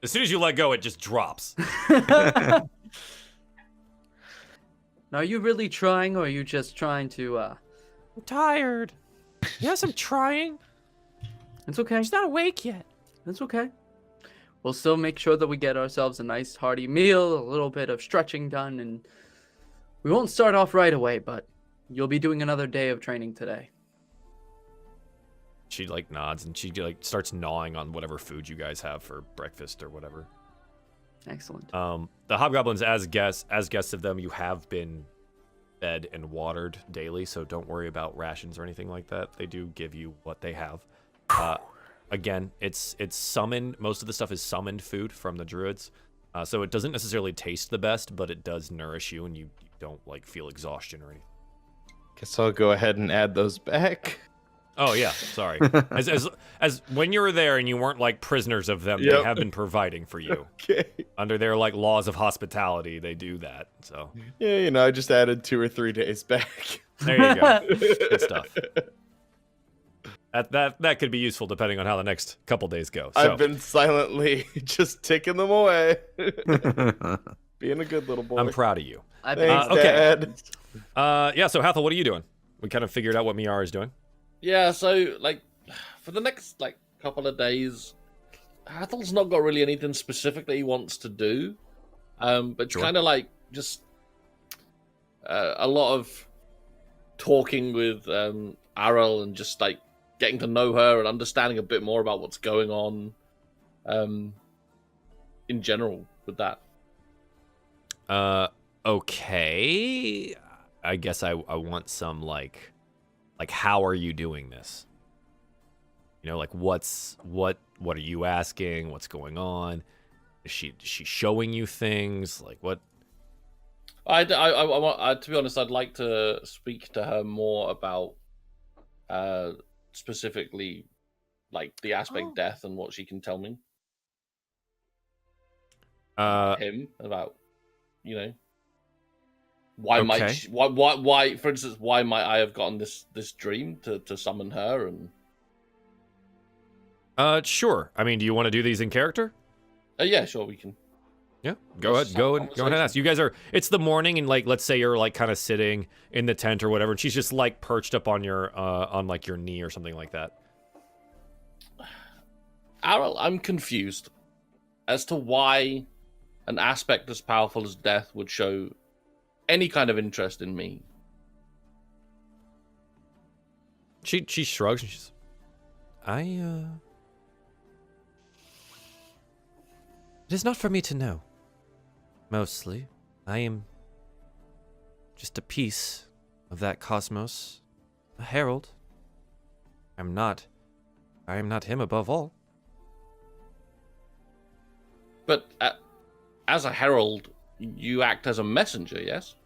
As soon as you let go, it just drops. Now, are you really trying, or are you just trying to? I'm tired. Yes, I'm trying. It's okay. She's not awake yet. It's okay. We'll still make sure that we get ourselves a nice hearty meal, a little bit of stretching done, and we won't start off right away, but you'll be doing another day of training today. She like nods and she like starts gnawing on whatever food you guys have for breakfast or whatever. Excellent. The hobgoblins, as guests of them, you have been fed and watered daily, so don't worry about rations or anything like that. They do give you what they have. Again, it's summoned. Most of the stuff is summoned food from the druids, so it doesn't necessarily taste the best, but it does nourish you, and you don't like feel exhaustion or anything. Guess I'll go ahead and add those back. Oh yeah, sorry. As when you were there and you weren't like prisoners of them, Yep. They have been providing for you. Okay. Under their like laws of hospitality, they do that. So Yeah, I just added 2 or 3 days back. there you go. Good stuff. That could be useful depending on how the next couple days go. So, I've been silently just ticking them away. Being a good little boy. I'm proud of you. Thanks, okay. Dad. Yeah. So Hathol, what are you doing? We kind of figured out what Miara is doing. Yeah, so like for the next like couple of days, Hathel's not got really anything specific that he wants to do. But it's Sure. kind of like just a lot of talking with Arel and just like getting to know her and understanding a bit more about what's going on in general with that. Okay. I guess I want some like how are you doing this? You know, like what are you asking? What's going on? Is she showing you things? Like what? I to be honest, I'd like to speak to her more about specifically like the aspect death and what she can tell me. Him about, why Okay. might she, why for instance, why might I have gotten this dream to summon her? And Sure. I mean, do you want to do these in character? yeah, sure, we can. Yeah, go ahead and ask. You guys are. It's the morning, and like, let's say you're like kind of sitting in the tent or whatever, and she's just like perched up on your on like your knee or something like that. Arel, I'm confused as to why an aspect as powerful as death would show any kind of interest in me. She shrugs and she's, it is not for me to know. Mostly, I am just a piece of that cosmos, a herald. I am not him above all. But as a herald, you act as a messenger, yes?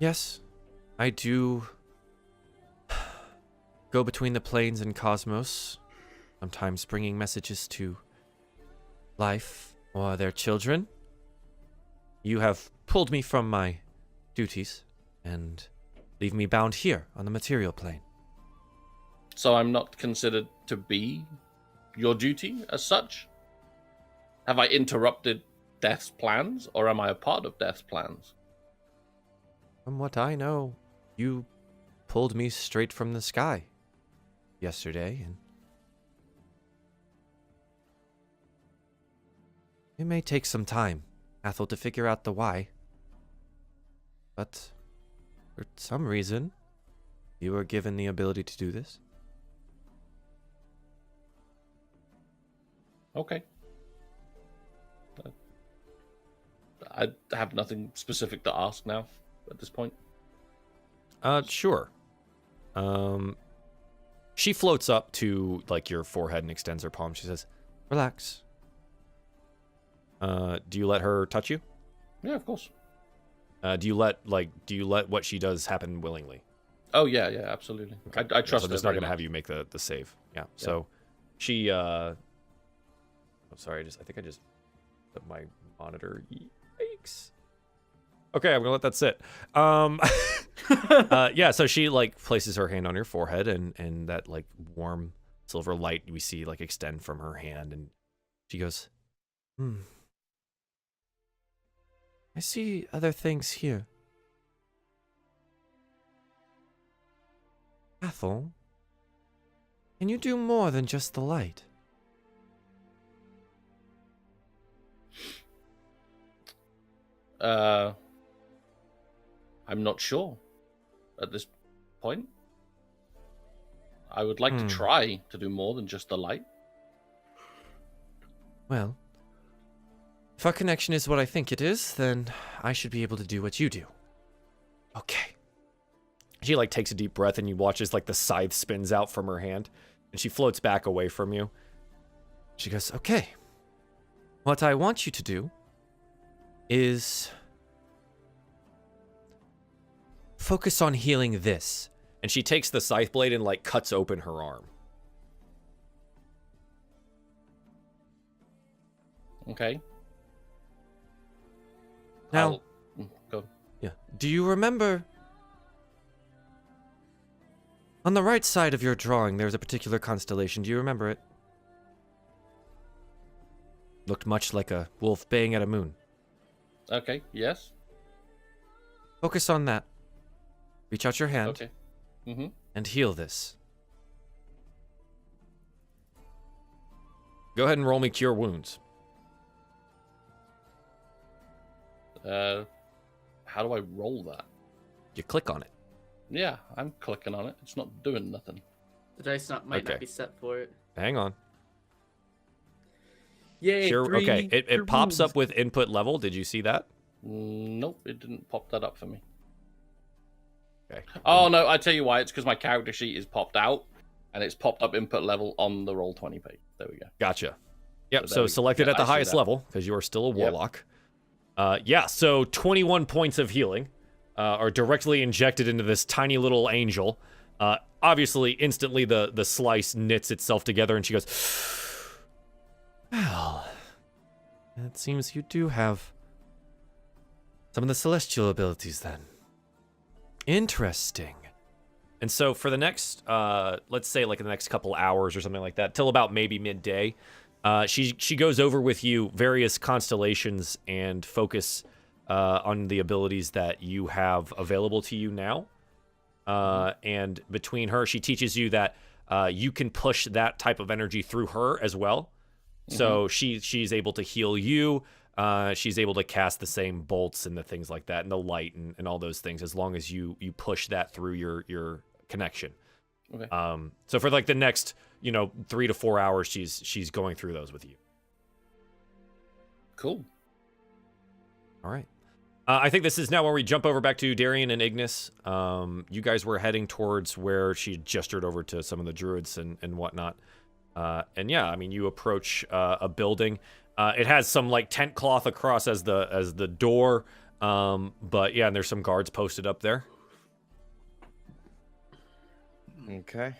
Yes, I do go between the planes and cosmos, sometimes bringing messages to life or their children. You have pulled me from my duties and leave me bound here on the material plane. So I'm not considered to be your duty as such? Have I interrupted Death's plans, or am I a part of Death's plans? From what I know, you pulled me straight from the sky yesterday, and it may take some time, Hathol, to figure out the why. But for some reason, you were given the ability to do this. Okay. I have nothing specific to ask now at this point. Sure. She floats up to, like, your forehead and extends her palm. She says, relax. Do you let her touch you? Yeah, of course. Do you let what she does happen willingly? Oh, yeah, absolutely. Okay. I trust so her. there's not very going to much. have you make the save. Yeah. So she, I'm sorry, I think I just put my monitor. Yikes. Okay, I'm gonna let that sit. Yeah, so she like places her hand on your forehead, and that like warm silver light we see like extend from her hand, and she goes, I see other things here. Hathol, can you do more than just the light? I'm not sure at this point. I would like to try to do more than just the light. Well, if our connection is what I think it is, then I should be able to do what you do. Okay. She like takes a deep breath, and you watch as like the scythe spins out from her hand, and she floats back away from you. She goes, okay. What I want you to do is focus on healing this. And she takes the scythe blade and like cuts open her arm. Okay. Now, go. yeah. Do you remember on the right side of your drawing there's a particular constellation? Do you remember it? Looked much like a wolf baying at a moon. Okay, yes. Focus on that. Reach out your hand. Okay. Mm-hmm. And heal this. Go ahead and roll me Cure Wounds. How do I roll that? You click on it. Yeah, I'm clicking on it. It's not doing nothing. The dice might Okay. not be set for it. Hang on. Yay! Sure. 3 Okay. It pops up with input level. Did you see that? Nope, it didn't pop that up for me. Okay. Oh, no, I tell you why. It's because my character sheet is popped out, and it's popped up input level on the Roll20 page. There we go. Gotcha. Yep. So So there we- selected yeah, at the I see highest that. level because you are still a warlock. Yeah. So 21 points of healing are directly injected into this tiny little angel. Obviously, instantly the slice knits itself together, and she goes, "Well, it seems you do have some of the celestial abilities then. Interesting." And so for the next, let's say like in the next couple hours or something like that, till about maybe midday, she goes over with you various constellations and focus on the abilities that you have available to you now. And between her, she teaches you that you can push that type of energy through her as well. So she's able to heal you. She's able to cast the same bolts and the things like that, and the light and all those things, as long as you push that through your connection. Okay. So for like the next 3 to 4 hours, she's going through those with you. Cool. All right. I think this is now where we jump over back to Darien and Ignas. You guys were heading towards where she gestured over to some of the druids and whatnot. And yeah, I mean, you approach a building. It has some like tent cloth across as the door. But yeah, and there's some guards posted up there. Okay.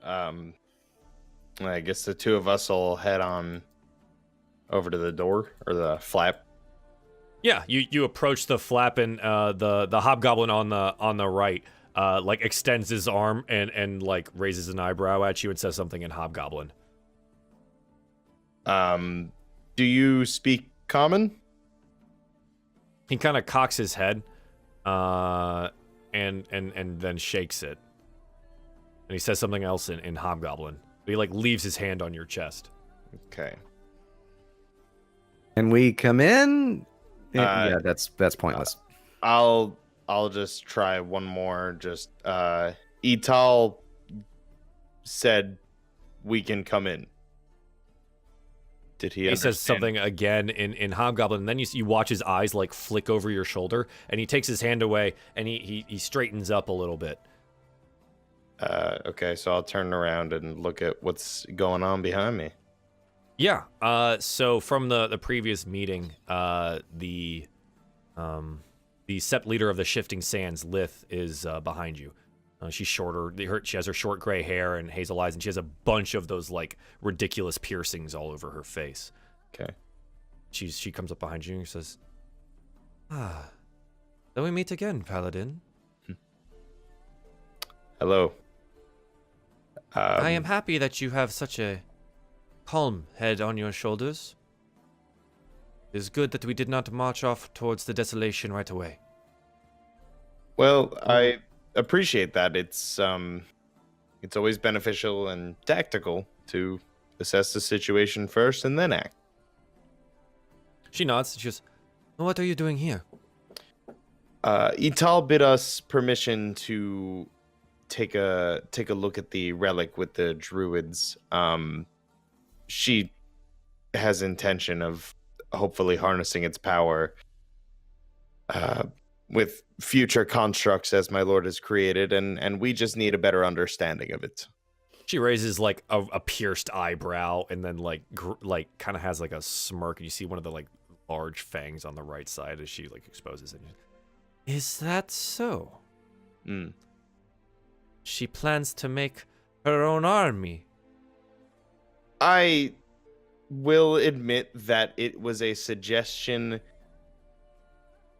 I guess the two of us will head on over to the door or the flap. Yeah, you approach the flap, and the hobgoblin on the right like extends his arm and like raises an eyebrow at you and says something in hobgoblin. Do you speak common? He kind of cocks his head, and then shakes it, and he says something else in hobgoblin. He like leaves his hand on your chest. Okay. Can we come in? Yeah, that's pointless. I'll just try one more. Just Ital said we can come in. Did he? He says something again in hobgoblin, and then you watch his eyes like flick over your shoulder, and he takes his hand away, and he straightens up a little bit. Okay, so I'll turn around and look at what's going on behind me. Yeah. So from the previous meeting, the sept leader of the Shifting Sands, Lith, is behind you. She's shorter. She has her short gray hair and hazel eyes, and she has a bunch of those like ridiculous piercings all over her face. Okay. She comes up behind you and says, "Ah, then we meet again, Paladin. Hello. I am happy that you have such a calm head on your shoulders. It is good that we did not march off towards the desolation right away." Well, I appreciate that. It's always beneficial and tactical to assess the situation first and then act. She nods. She goes, "What are you doing here?" Ital bid us permission to take a look at the relic with the druids. She has intention of hopefully harnessing its power with future constructs as my lord has created, and we just need a better understanding of it. She raises like a pierced eyebrow, and then like kind of has like a smirk, and you see one of the like large fangs on the right side as she like exposes it. Is that so? She plans to make her own army. I will admit that it was a suggestion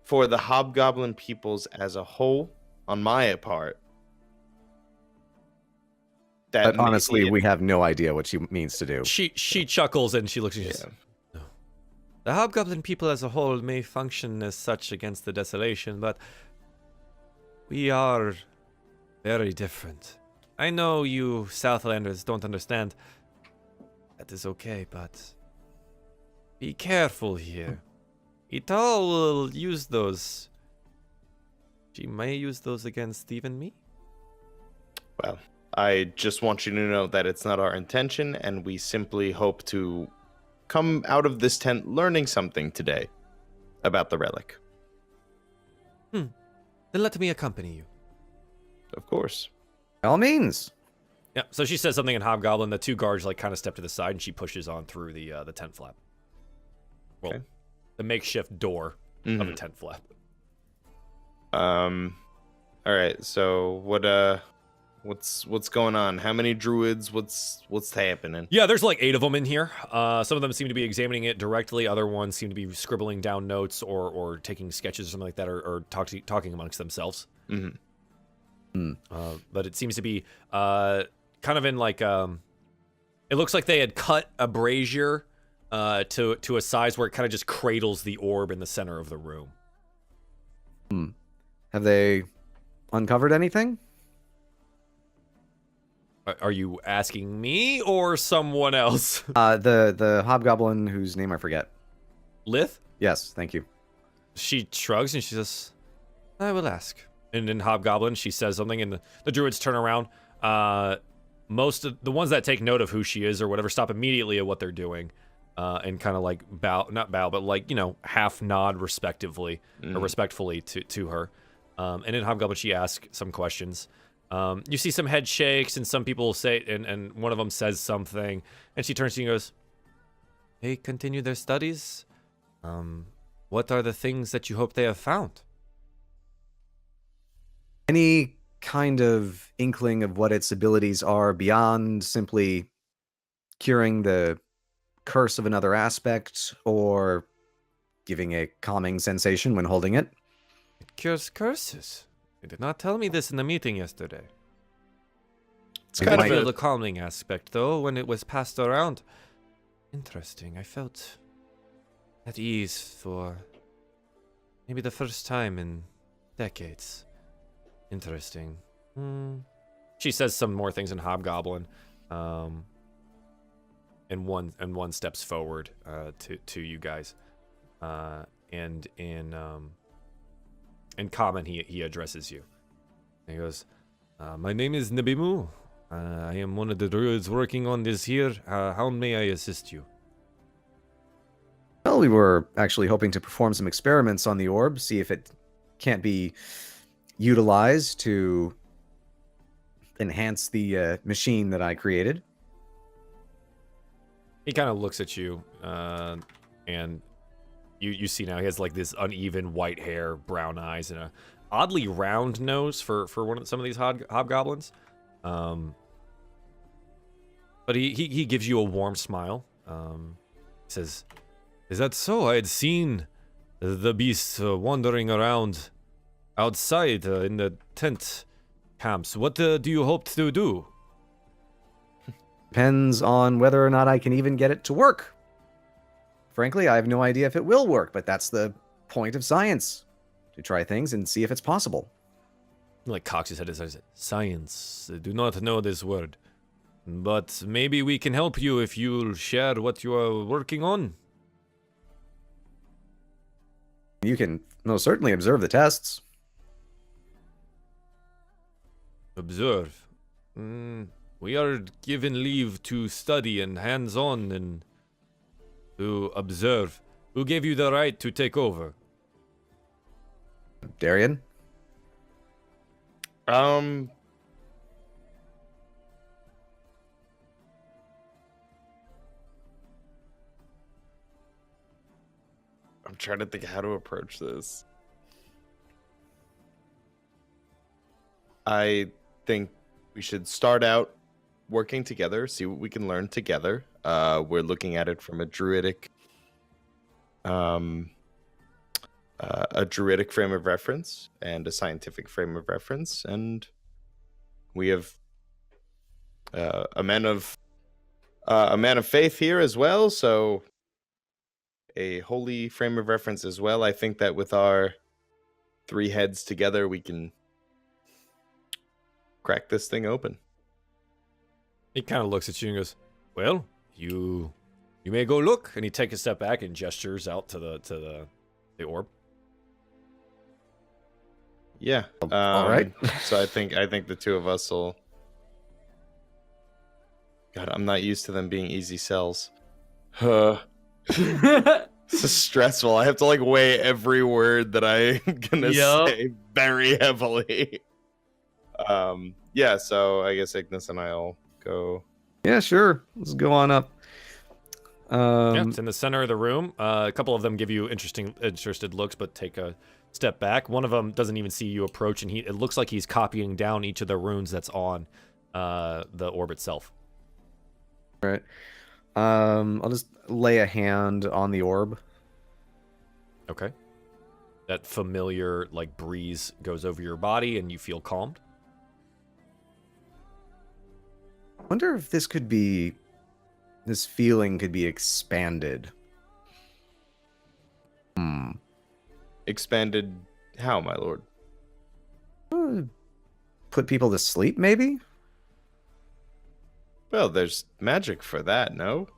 for the hobgoblin peoples as a whole on my part. But honestly, we have no idea what she means to do. She chuckles and she looks at you. Yeah. No. The hobgoblin people as a whole may function as such against the desolation, but we are very different. I know you Southlanders don't understand. That is okay, but be careful here. Ital will use those. She may use those against even me. Well, I just want you to know that it's not our intention, and we simply hope to come out of this tent learning something today about the relic. Then let me accompany you. Of course. By all means. Yeah, so she says something in hobgoblin. The two guards like kind of step to the side, and she pushes on through the tent flap. Well, Okay. the makeshift door of a tent flap. All right. So what's going on? How many druids? What's happening? Yeah, there's like 8 of them in here. Some of them seem to be examining it directly. Other ones seem to be scribbling down notes or taking sketches or something like that, or talking amongst themselves. But it seems to be kind of in like it looks like they had cut a brazier to a size where it kind of just cradles the orb in the center of the room. Have they uncovered anything? Are you asking me or someone else? The hobgoblin whose name I forget. Lith? Yes, thank you. She shrugs and she says, "I will ask." And in hobgoblin, she says something, and the druids turn around. Most of the ones that take note of who she is or whatever stop immediately at what they're doing, and kind of like not bow, but like, you know, half nod respectively or respectfully to her. And in hobgoblin, she asks some questions. You see some head shakes, and some people say, and one of them says something, and she turns to you and goes, "They continue their studies. what are the things that you hope they have found? Any kind of inkling of what its abilities are beyond simply curing the curse of another aspect or giving a calming sensation when holding it? It cures curses. They did not tell me this in the meeting yesterday. It's I kind did of feel a, the calming aspect, though, when it was passed around. Interesting. I felt at ease for maybe the first time in decades. Interesting. She says some more things in Hobgoblin, and one steps forward to you guys, and in common he addresses you. He goes, "My name is Nebimu. I am one of the druids working on this here. How may I assist you?" Well, we were actually hoping to perform some experiments on the orb, see if it can't be utilized to enhance the machine that I created. He kind of looks at you, and you see now he has like this uneven white hair, brown eyes, and a oddly round nose for some of these hobgoblins. But he gives you a warm smile. He says, "Is that so? I had seen the beasts wandering around outside in the tent camps. What do you hope to do?" Depends on whether or not I can even get it to work. Frankly, I have no idea if it will work, but that's the point of science. To try things and see if it's possible. He like cocks his head and says, "Science. I do not know this word. But maybe we can help you if you'll share what you are working on." You can most certainly observe the tests. Observe. We are given leave to study and hands-on and to observe. Who gave you the right to take over? Darien? I'm trying to think how to approach this. I think we should start out working together, see what we can learn together. We're looking at it from a druidic frame of reference and a scientific frame of reference, and we have a man of faith here as well, so a holy frame of reference as well. I think that with our 3 heads together, we can crack this thing open. He kind of looks at you and goes, "Well, you may go look." And he takes a step back and gestures out to the orb. Yeah. All right. So I think the two of us will. God, I'm not used to them being easy sells. This is stressful. I have to like weigh every word that I'm gonna say very heavily. Yeah. So I guess Ignas and I'll go. Yeah, sure. Let's go on up. Yeah, it's in the center of the room. A couple of them give you interested looks, but take a step back. One of them doesn't even see you approach, and it looks like he's copying down each of the runes that's on the orb itself. All right. I'll just lay a hand on the orb. Okay. That familiar like breeze goes over your body, and you feel calmed. Wonder if this feeling could be expanded. Expanded how, my lord? Put people to sleep, maybe? Well, there's magic for that, no?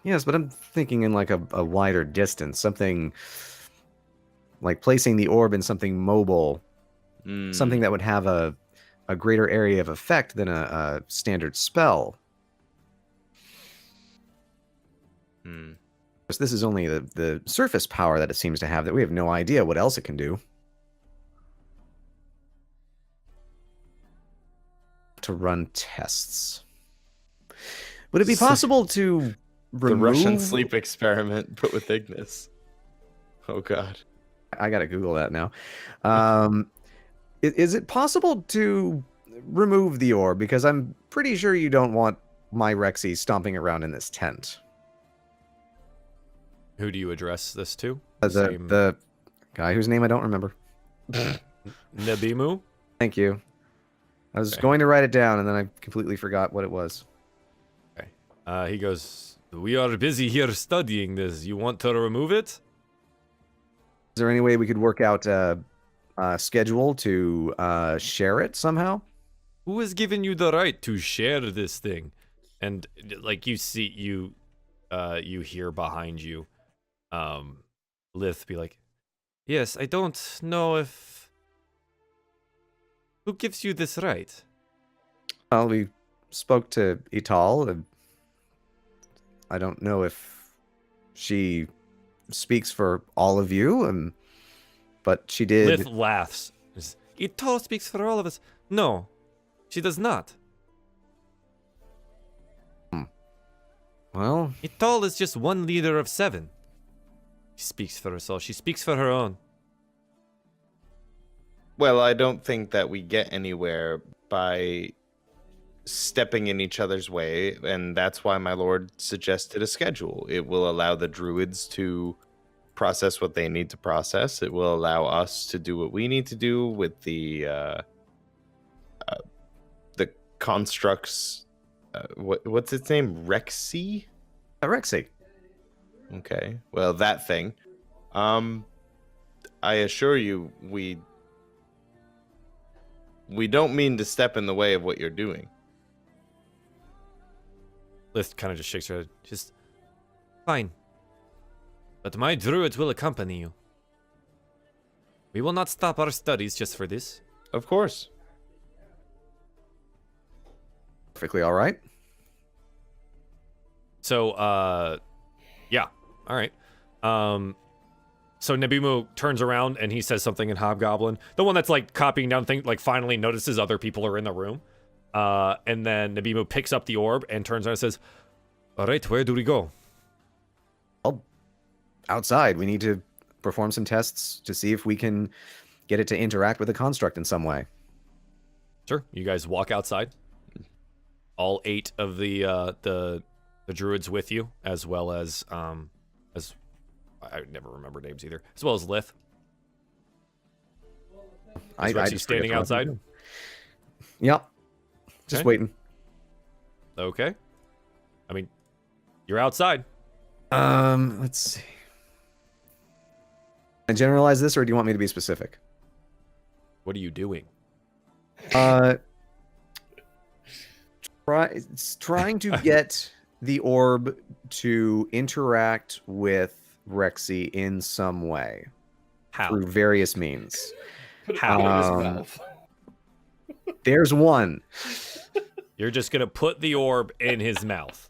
Yes, but I'm thinking in like a wider distance. Something like placing the orb in something mobile. Something that would have a greater area of effect than a standard spell. This is only the surface power that it seems to have, that we have no idea what else it can do. To run tests. Would it be possible to The Russian remove- sleep experiment, but with Ignis. Oh god. I gotta Google that now. Is it possible to remove the orb? Because I'm pretty sure you don't want my Rexy stomping around in this tent. Who do you address this to? The guy whose name I don't remember. Nebimu? Thank you. I was Okay. going to write it down, and then I completely forgot what it was. Okay. He goes, we are busy here studying this. You want to remove it? Is there any way we could work out a schedule to share it somehow? Who has given you the right to share this thing? And like you see, you hear behind you, Lith be like, yes, I don't know if... Who gives you this right? Well, we spoke to Ital. And I don't know if she speaks for all of you, but she did. Lith laughs. Ito speaks for all of us. No, she does not. Well, Ital is just one leader of 7. She speaks for herself. She speaks for her own. Well, I don't think that we get anywhere by stepping in each other's way, and that's why my lord suggested a schedule. It will allow the druids to process what they need to process. It will allow us to do what we need to do with the constructs. What's its name? Rexy? Rexy. Okay. Well, that thing. I assure you, we don't mean to step in the way of what you're doing. Lith kind of just shakes her head. Just, fine. But my druids will accompany you. We will not stop our studies just for this. Of course. Perfectly all right. So, yeah. All right. So Nebimu turns around and he says something in Hobgoblin. The one that's like copying down things, like finally notices other people are in the room. And then Nebimu picks up the orb and turns around and says, all right, where do we go? Well, outside. We need to perform some tests to see if we can get it to interact with the construct in some way. Sure. You guys walk outside. All 8 of the druids with you, as well as I never remember names either, as well as Lith. I Rexy just standing forget what I'm outside. doing. Yep. Just Okay. waiting. Okay. I mean, you're outside. Let's see. Can I generalize this, or do you want me to be specific? What are you doing? Trying to get the orb to interact with Rexy in some way How? through various means. Put it in his Um, mouth. There's one. You're just gonna put the orb in his mouth.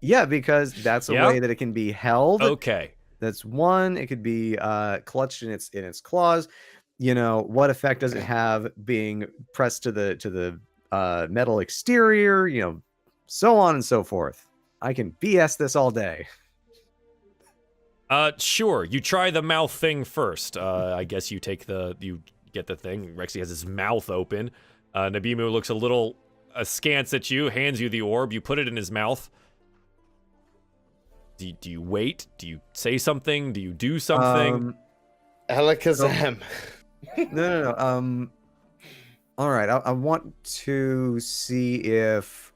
Yeah, because that's a Yeah? way that it can be held. Okay. That's one. It could be clutched in its claws. You know, what effect does it have being pressed to the metal exterior? You know, so on and so forth. I can BS this all day. Sure. You try the mouth thing first. I guess you get the thing. Rexy has his mouth open. Nebimu looks a little askance at you, hands you the orb. You put it in his mouth. Do you wait? Do you say something? Do you do something? Alakazam. No. All right. I want to see if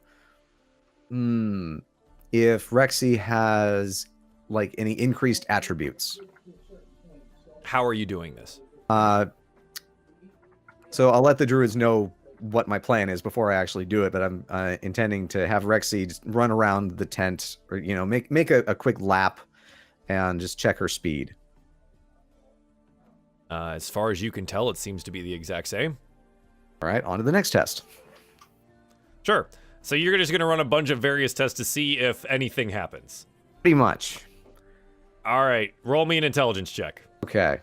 Rexy has like any increased attributes. How are you doing this? So I'll let the druids know what my plan is before I actually do it, but I'm intending to have Rexy just run around the tent, or make a quick lap and just check her speed. As far as you can tell, it seems to be the exact same. All right, on to the next test. Sure. So you're just gonna run a bunch of various tests to see if anything happens. Pretty much. All right. Roll me an intelligence check. Okay.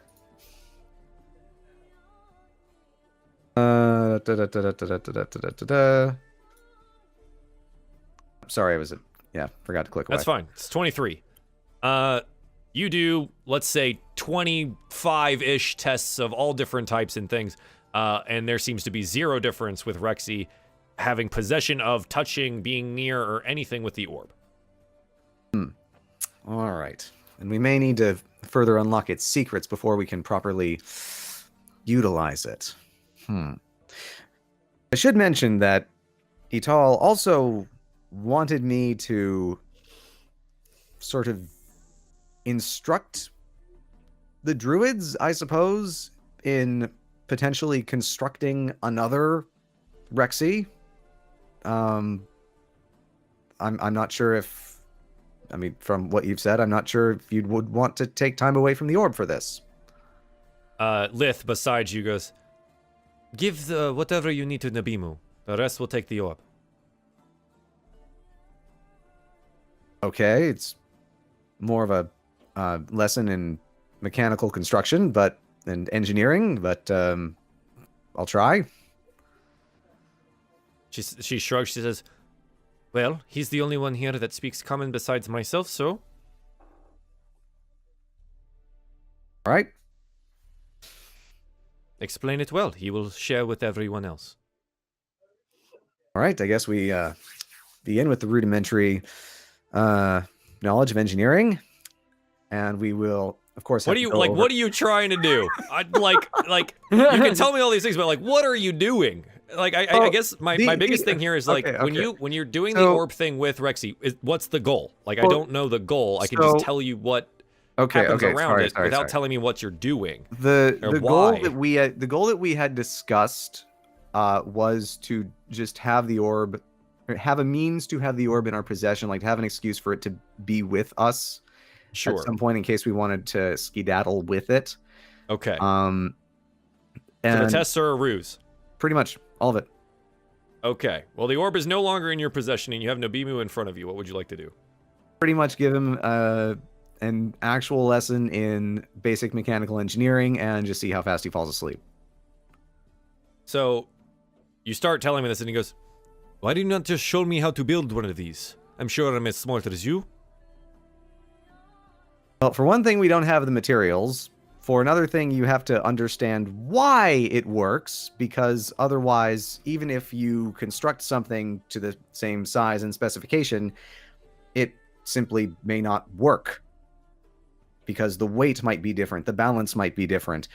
Sorry, I was Yeah, forgot to click away. That's fine. It's 23. You do, let's say, 25-ish tests of all different types and things, and there seems to be zero difference with Rexy having possession of, touching, being near, or anything with the orb. All right. And we may need to further unlock its secrets before we can properly utilize it. I should mention that Ital also wanted me to sort of instruct the druids, I suppose, in potentially constructing another Rexy. I'm not sure if, I mean, from what you've said, I'm not sure if you would want to take time away from the orb for this. Lith, beside you, goes, give whatever you need to Nabimu. The rest will take the orb. Okay, it's more of a lesson in mechanical construction, and engineering, but I'll try. She shrugs. She says, well, he's the only one here that speaks common besides myself, so... All right. Explain it well. He will share with everyone else. All right, I guess we begin with the rudimentary knowledge of engineering, and we will, of course, What are you like? What are you trying to do? Like you can tell me all these things, but like, what are you doing? Like, I guess my biggest thing here is like when you're doing the orb thing with Rexy, what's the goal? Like, I don't know the goal. I can just tell you what happens around it without telling me what you're doing. The goal that we had discussed was to just have the orb, have a means to have the orb in our possession, like have an excuse for it to be with us at some point in case we wanted to skedaddle with it. Okay. And so the tests are a ruse. Pretty much all of it. Okay. Well, the orb is no longer in your possession, and you have Nabimu in front of you. What would you like to do? Pretty much give him an actual lesson in basic mechanical engineering and just see how fast he falls asleep. So you start telling me this, and he goes, why do you not just show me how to build one of these? I'm sure I'm as smart as you. Well, for one thing, we don't have the materials. For another thing, you have to understand why it works, because otherwise, even if you construct something to the same size and specification, it simply may not work. Because the weight might be different, the balance might be different.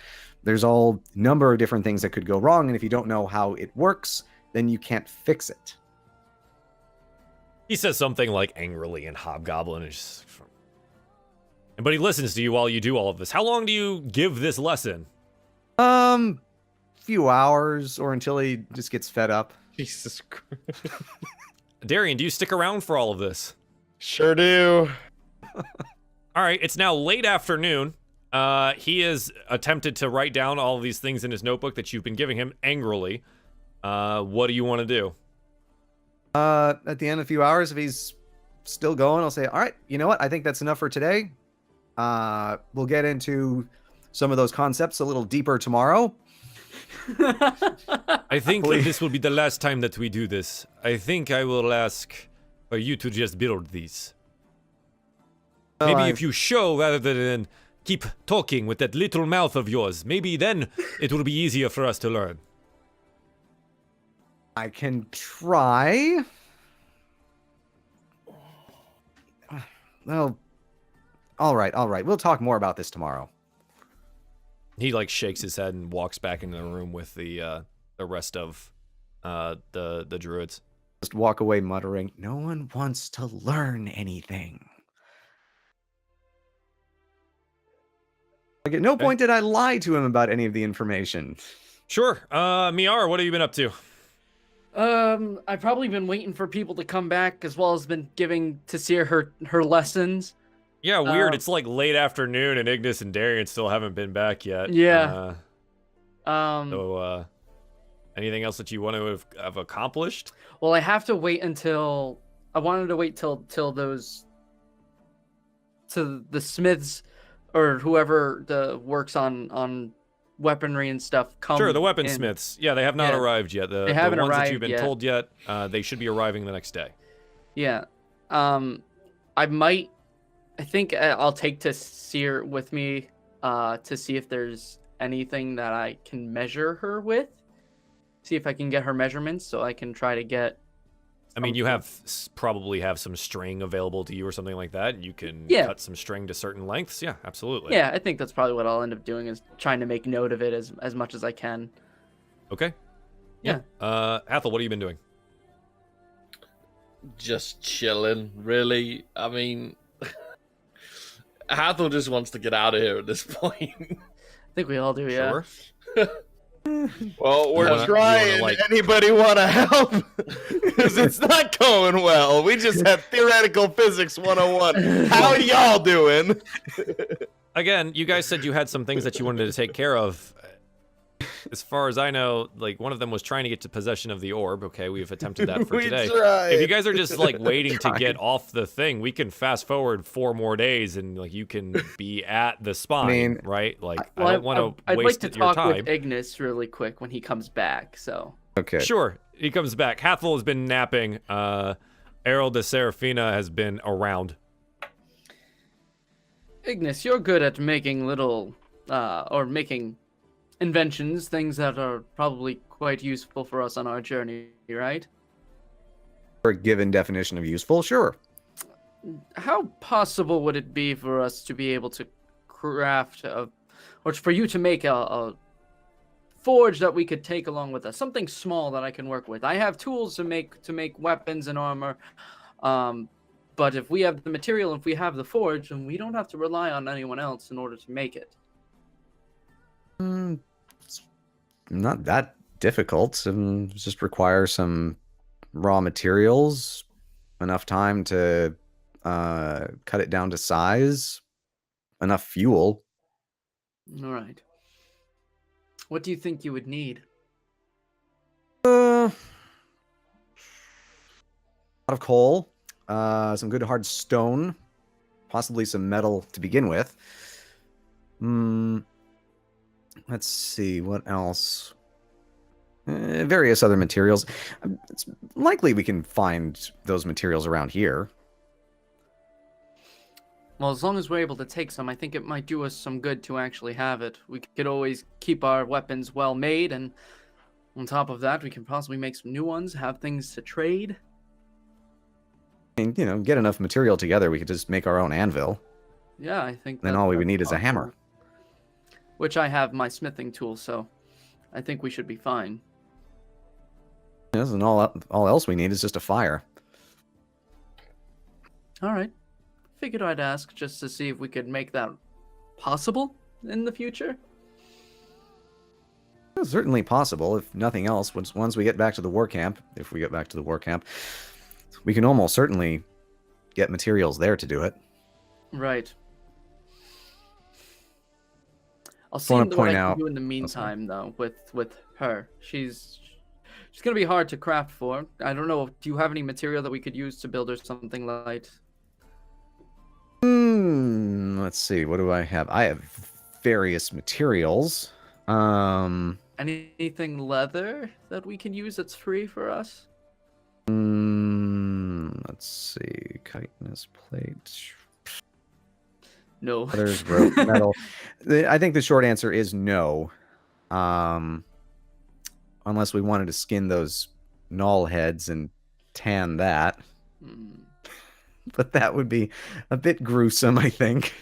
There's all number of different things that could go wrong, and if you don't know how it works, then you can't fix it. He says something like angrily and hobgoblin. But he listens to you while you do all of this. How long do you give this lesson? Few hours, or until he just gets fed up. Jesus Christ. Darien, do you stick around for all of this? Sure do. All right, it's now late afternoon. He has attempted to write down all of these things in his notebook that you've been giving him angrily. What do you want to do? At the end of a few hours, if he's still going, I'll say, all right, you know what? I think that's enough for today. We'll get into some of those concepts a little deeper tomorrow. I think that this will be the last time that we do this. I think I will ask for you to just build these. Maybe if you show rather than keep talking with that little mouth of yours, maybe then it will be easier for us to learn. I can try. Well, all right. We'll talk more about this tomorrow. He like shakes his head and walks back into the room with the rest of the druids. Just walk away muttering, no one wants to learn anything. Like at no point did I lie to him about any of the information. Sure. Miara, what have you been up to? I've probably been waiting for people to come back, as well as been giving Tasir her lessons. Yeah, weird. It's like late afternoon, and Ignas and Darien still haven't been back yet. Yeah. So, anything else that you want to have accomplished? Well, I have to wait until I wanted to wait till those to the smiths or whoever works on weaponry and stuff come. Sure, the weaponsmiths. Yeah, they have not arrived yet. They haven't the ones arrived that you've been yet. told yet, they should be arriving the next day. Yeah. I think I'll take Tasir with me to see if there's anything that I can measure her with. See if I can get her measurements so I can try to get... I mean, you probably have some string available to you or something like that. You can cut some string to certain lengths. Yeah, absolutely. Yeah, I think that's probably what I'll end up doing is trying to make note of it as much as I can. Okay. Yeah. Hathol, what have you been doing? Just chilling, really. I mean, Hathol just wants to get out of here at this point. I think we all do, yeah. Sure. Well, we're trying. Anybody want to help? Because it's not going well. We just had theoretical physics 101. How y'all doing? Again, you guys said you had some things that you wanted to take care of. As far as I know, like, one of them was trying to get to possession of the orb. Okay, we've attempted that for today. Tried. If you guys are just, like, waiting to get off the thing, we can fast forward 4 more days and, like, you can be at the spine, right? Like, I don't want to waste your time. I'd like to talk with Ignas really quick when he comes back, so... Okay. Sure, he comes back. Hathol has been napping. Arel deSeraphina has been around. Ignas, you're good at making little, making inventions, things that are probably quite useful for us on our journey, right? For a given definition of useful, sure. How possible would it be for us to be able to craft or for you to make a forge that we could take along with us, something small that I can work with? I have tools to make weapons and armor, but if we have the material, if we have the forge, then we don't have to rely on anyone else in order to make it. It's not that difficult. It just requires some raw materials, enough time to cut it down to size, enough fuel. All right. What do you think you would need? A lot of coal, some good hard stone, possibly some metal to begin with. Let's see, what else? Various other materials. It's likely we can find those materials around here. Well, as long as we're able to take some, I think it might do us some good to actually have it. We could always keep our weapons well made, and on top of that, we can possibly make some new ones, have things to trade. I mean, get enough material together, we could just make our own anvil. Yeah, I think then all we would need is a hammer. Which I have my smithing tool, so I think we should be fine. Yes, and all else we need is just a fire. All right. Figured I'd ask just to see if we could make that possible in the future. It's certainly possible, if nothing else. Once we get back to the war camp, if we get back to the war camp, we can almost certainly get materials there to do it. Right. I'll see what I can do in the meantime, though, with her. She's gonna be hard to craft for. I don't know. Do you have any material that we could use to build her something light? Let's see. What do I have? I have various materials. Anything leather that we can use that's free for us? Let's see. Chitinous plate. No. There's rope, metal. I think the short answer is no. Unless we wanted to skin those gnoll heads and tan that. But that would be a bit gruesome, I think.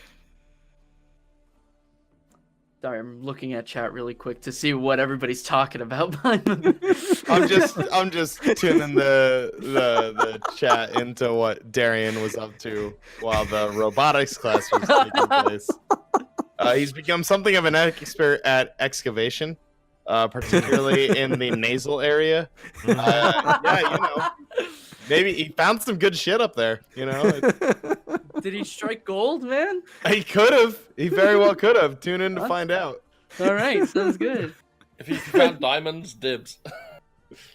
Sorry, I'm looking at chat really quick to see what everybody's talking about. I'm just tuning the chat into what Darien was up to while the robotics class was taking place. He's become something of an expert at excavation, particularly in the nasal area. Yeah, maybe he found some good shit up there. Did he strike gold, man? He could have. He very well could have. Tune in to find out. All right, sounds good. If he found diamonds, dibs.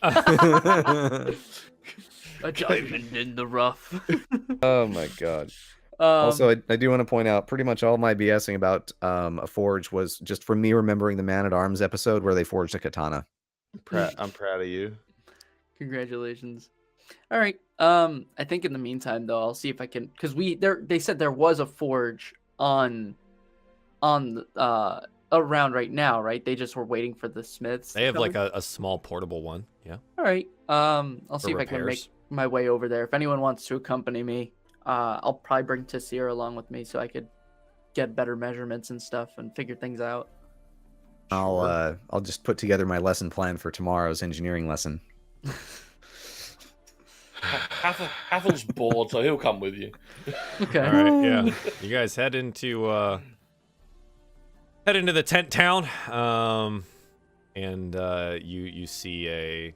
A diamond in the rough. Oh my god. Also, I do want to point out, pretty much all my BSing about a forge was just from me remembering the Man-at-Arms episode where they forged a katana. I'm proud of you. Congratulations. All right. I think in the meantime, though, I'll see if I can, because they said there was a forge on around right now, right? They just were waiting for the smiths. They have like a small portable one. Yeah. All right. I'll see if I can make repairs. my way over there. If anyone wants to accompany me, I'll probably bring Tassir along with me so I could get better measurements and stuff and figure things out. I'll just put together my lesson plan for tomorrow's engineering lesson. Hathol's bored, so he'll come with you. Okay. All right. Yeah. You guys head into the tent town, and you see a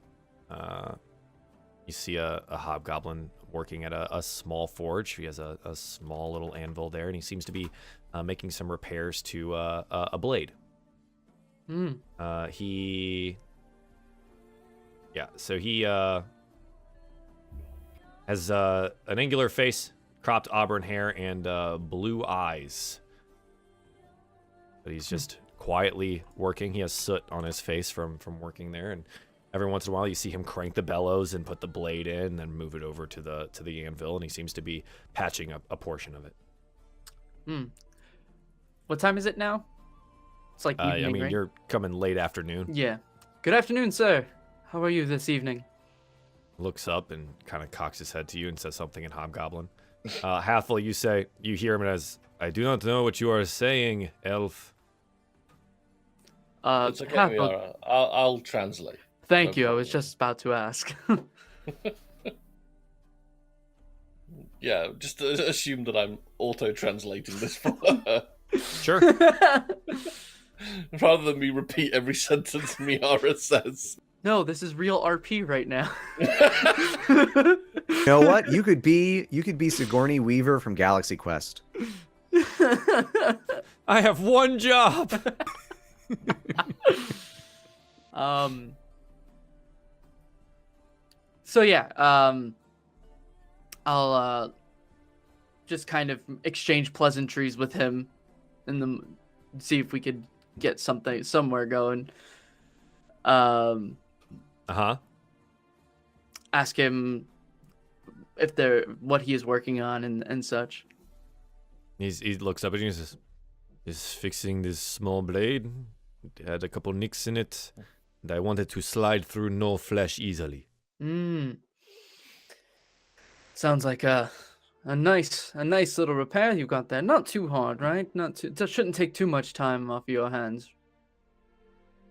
hobgoblin working at a small forge. He has a small little anvil there, and he seems to be making some repairs to a blade. He has an angular face, cropped auburn hair, and blue eyes. But he's just quietly working. He has soot on his face from working there, and every once in a while you see him crank the bellows and put the blade in, and then move it over to the anvil, and he seems to be patching up a portion of it. What time is it now? It's like evening, right? You're coming late afternoon. Yeah. Good afternoon, sir. How are you this evening? Looks up and kind of cocks his head to you and says something in Hobgoblin. Hathol, you hear him as, "I do not know what you are saying, elf." It's okay, Hathol, Miera. I'll translate. thank No you. I was problem. just about to ask. Yeah, just assume that I'm auto-translating this for her. Sure. Rather than me repeat every sentence Miera says. No, this is real RP right now. You know what? You could be Sigourney Weaver from Galaxy Quest. I have one job. So yeah, I'll just kind of exchange pleasantries with him and see if we could get somewhere going. Ask him if what he is working on and such. He looks up at you and says, "Is fixing this small blade. It had a couple nicks in it, and I wanted to slide through no flesh easily." Sounds like a nice little repair you got there. Not too hard, right? That shouldn't take too much time off your hands.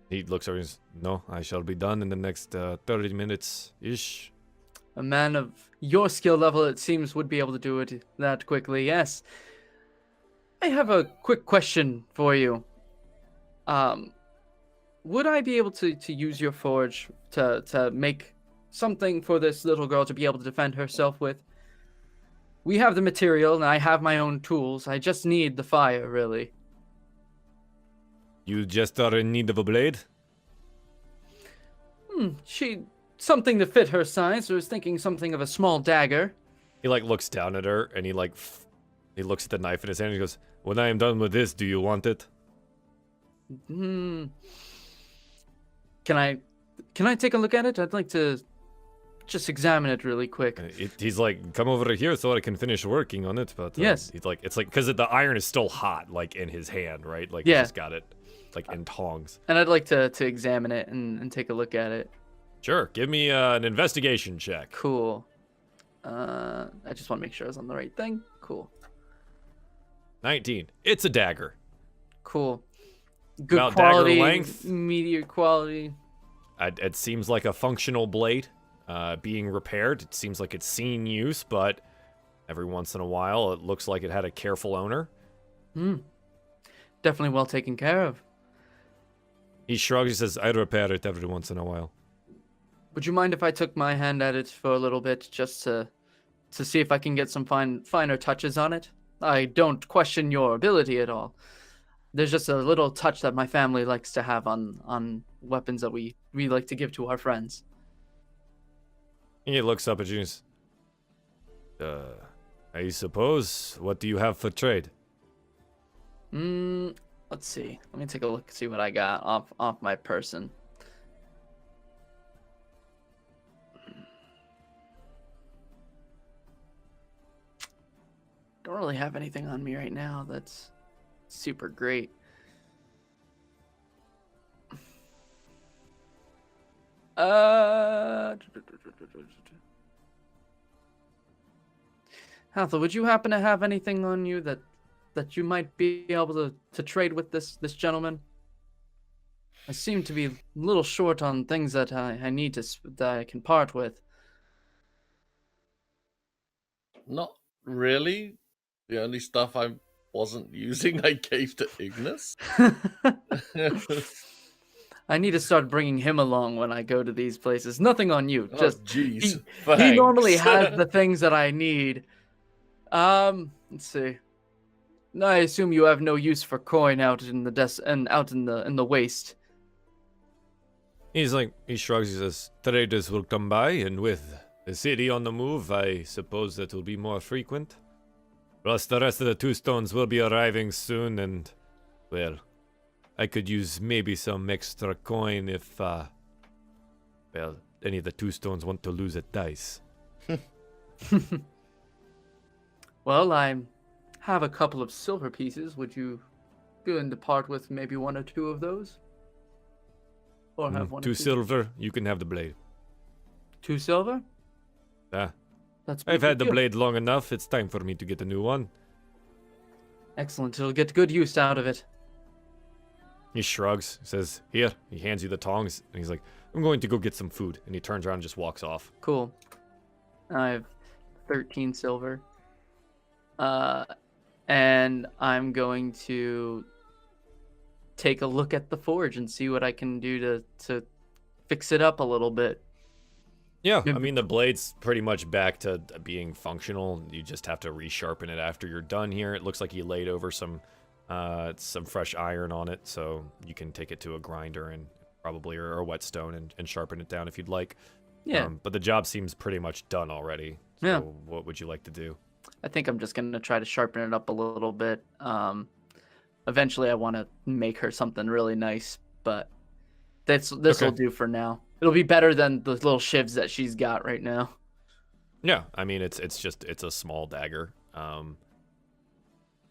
He looks over and says, "No, I shall be done in the next 30 minutes-ish." A man of your skill level, it seems, would be able to do it that quickly, yes. I have a quick question for you. Would I be able to use your forge to make something for this little girl to be able to defend herself with? We have the material, and I have my own tools. I just need the fire, really. You just are in need of a blade? Something to fit her size. I was thinking something of a small dagger. He looks down at her, and he looks at the knife in his hand and he goes, "When I am done with this, do you want it?" Can I take a look at it? I'd like to just examine it really quick. He's like, "Come over here so I can finish working on it." But yes, it's like because the iron is still hot, in his hand, right? He just got it in tongs. And I'd like to examine it and take a look at it. Sure, give me an investigation check. Cool. I just want to make sure I was on the right thing. Cool. 19. It's a dagger. Cool. Good About quality, dagger length. medium quality. It seems like a functional blade being repaired. It seems like it's seen use, but every once in a while it looks like it had a careful owner. Definitely well taken care of. He shrugs. He says, "I repair it every once in a while." Would you mind if I took my hand at it for a little bit, just to see if I can get some finer touches on it? I don't question your ability at all. There's just a little touch that my family likes to have on weapons that we like to give to our friends. He looks up at you and says, "I suppose, what do you have for trade?" Let's see. Let me take a look, see what I got off my person. don't really have anything on me right now that's super great. Hathol, would you happen to have anything on you that you might be able to trade with this gentleman? I seem to be a little short on things that I need that I can part with. Not really. The only stuff I wasn't using, I gave to Ignas. I need to start bringing him along when I go to these places. Nothing on you. Just jeez. he normally has the things that I need. Let's see. I assume you have no use for coin out in the out in the waste. He shrugs, he says, traders will come by, and with the city on the move, I suppose that will be more frequent. Plus, the rest of the 2 stones will be arriving soon, and, well, I could use maybe some extra coin if, any of the 2 stones want to lose at dice. Well, I have a couple of silver pieces. Would you be willing to part with maybe 1 or 2 of those? Or have 1 or 2 2 silver, you can have the blade. 2 silver? Yeah. That's I've had the deal. blade long enough, it's time for me to get a new one. Excellent. You'll get good use out of it. He shrugs, says, here, he hands you the tongs, and he's like, I'm going to go get some food. And he turns around and just walks off. Cool. I have 13 silver. And I'm going to take a look at the forge and see what I can do to fix it up a little bit. Yeah, I mean, the blade's pretty much back to being functional. You just have to resharpen it after you're done here. It looks like he laid over some fresh iron on it, so you can take it to a grinder and probably or a whetstone and sharpen it down if you'd like. Yeah. But the job seems pretty much done already. So Yeah. What would you like to do? I think I'm just going to try to sharpen it up a little bit. Eventually I want to make her something really nice, but this will do for now. It'll be better than the little shivs that she's got right now. Yeah, I mean, it's a small dagger.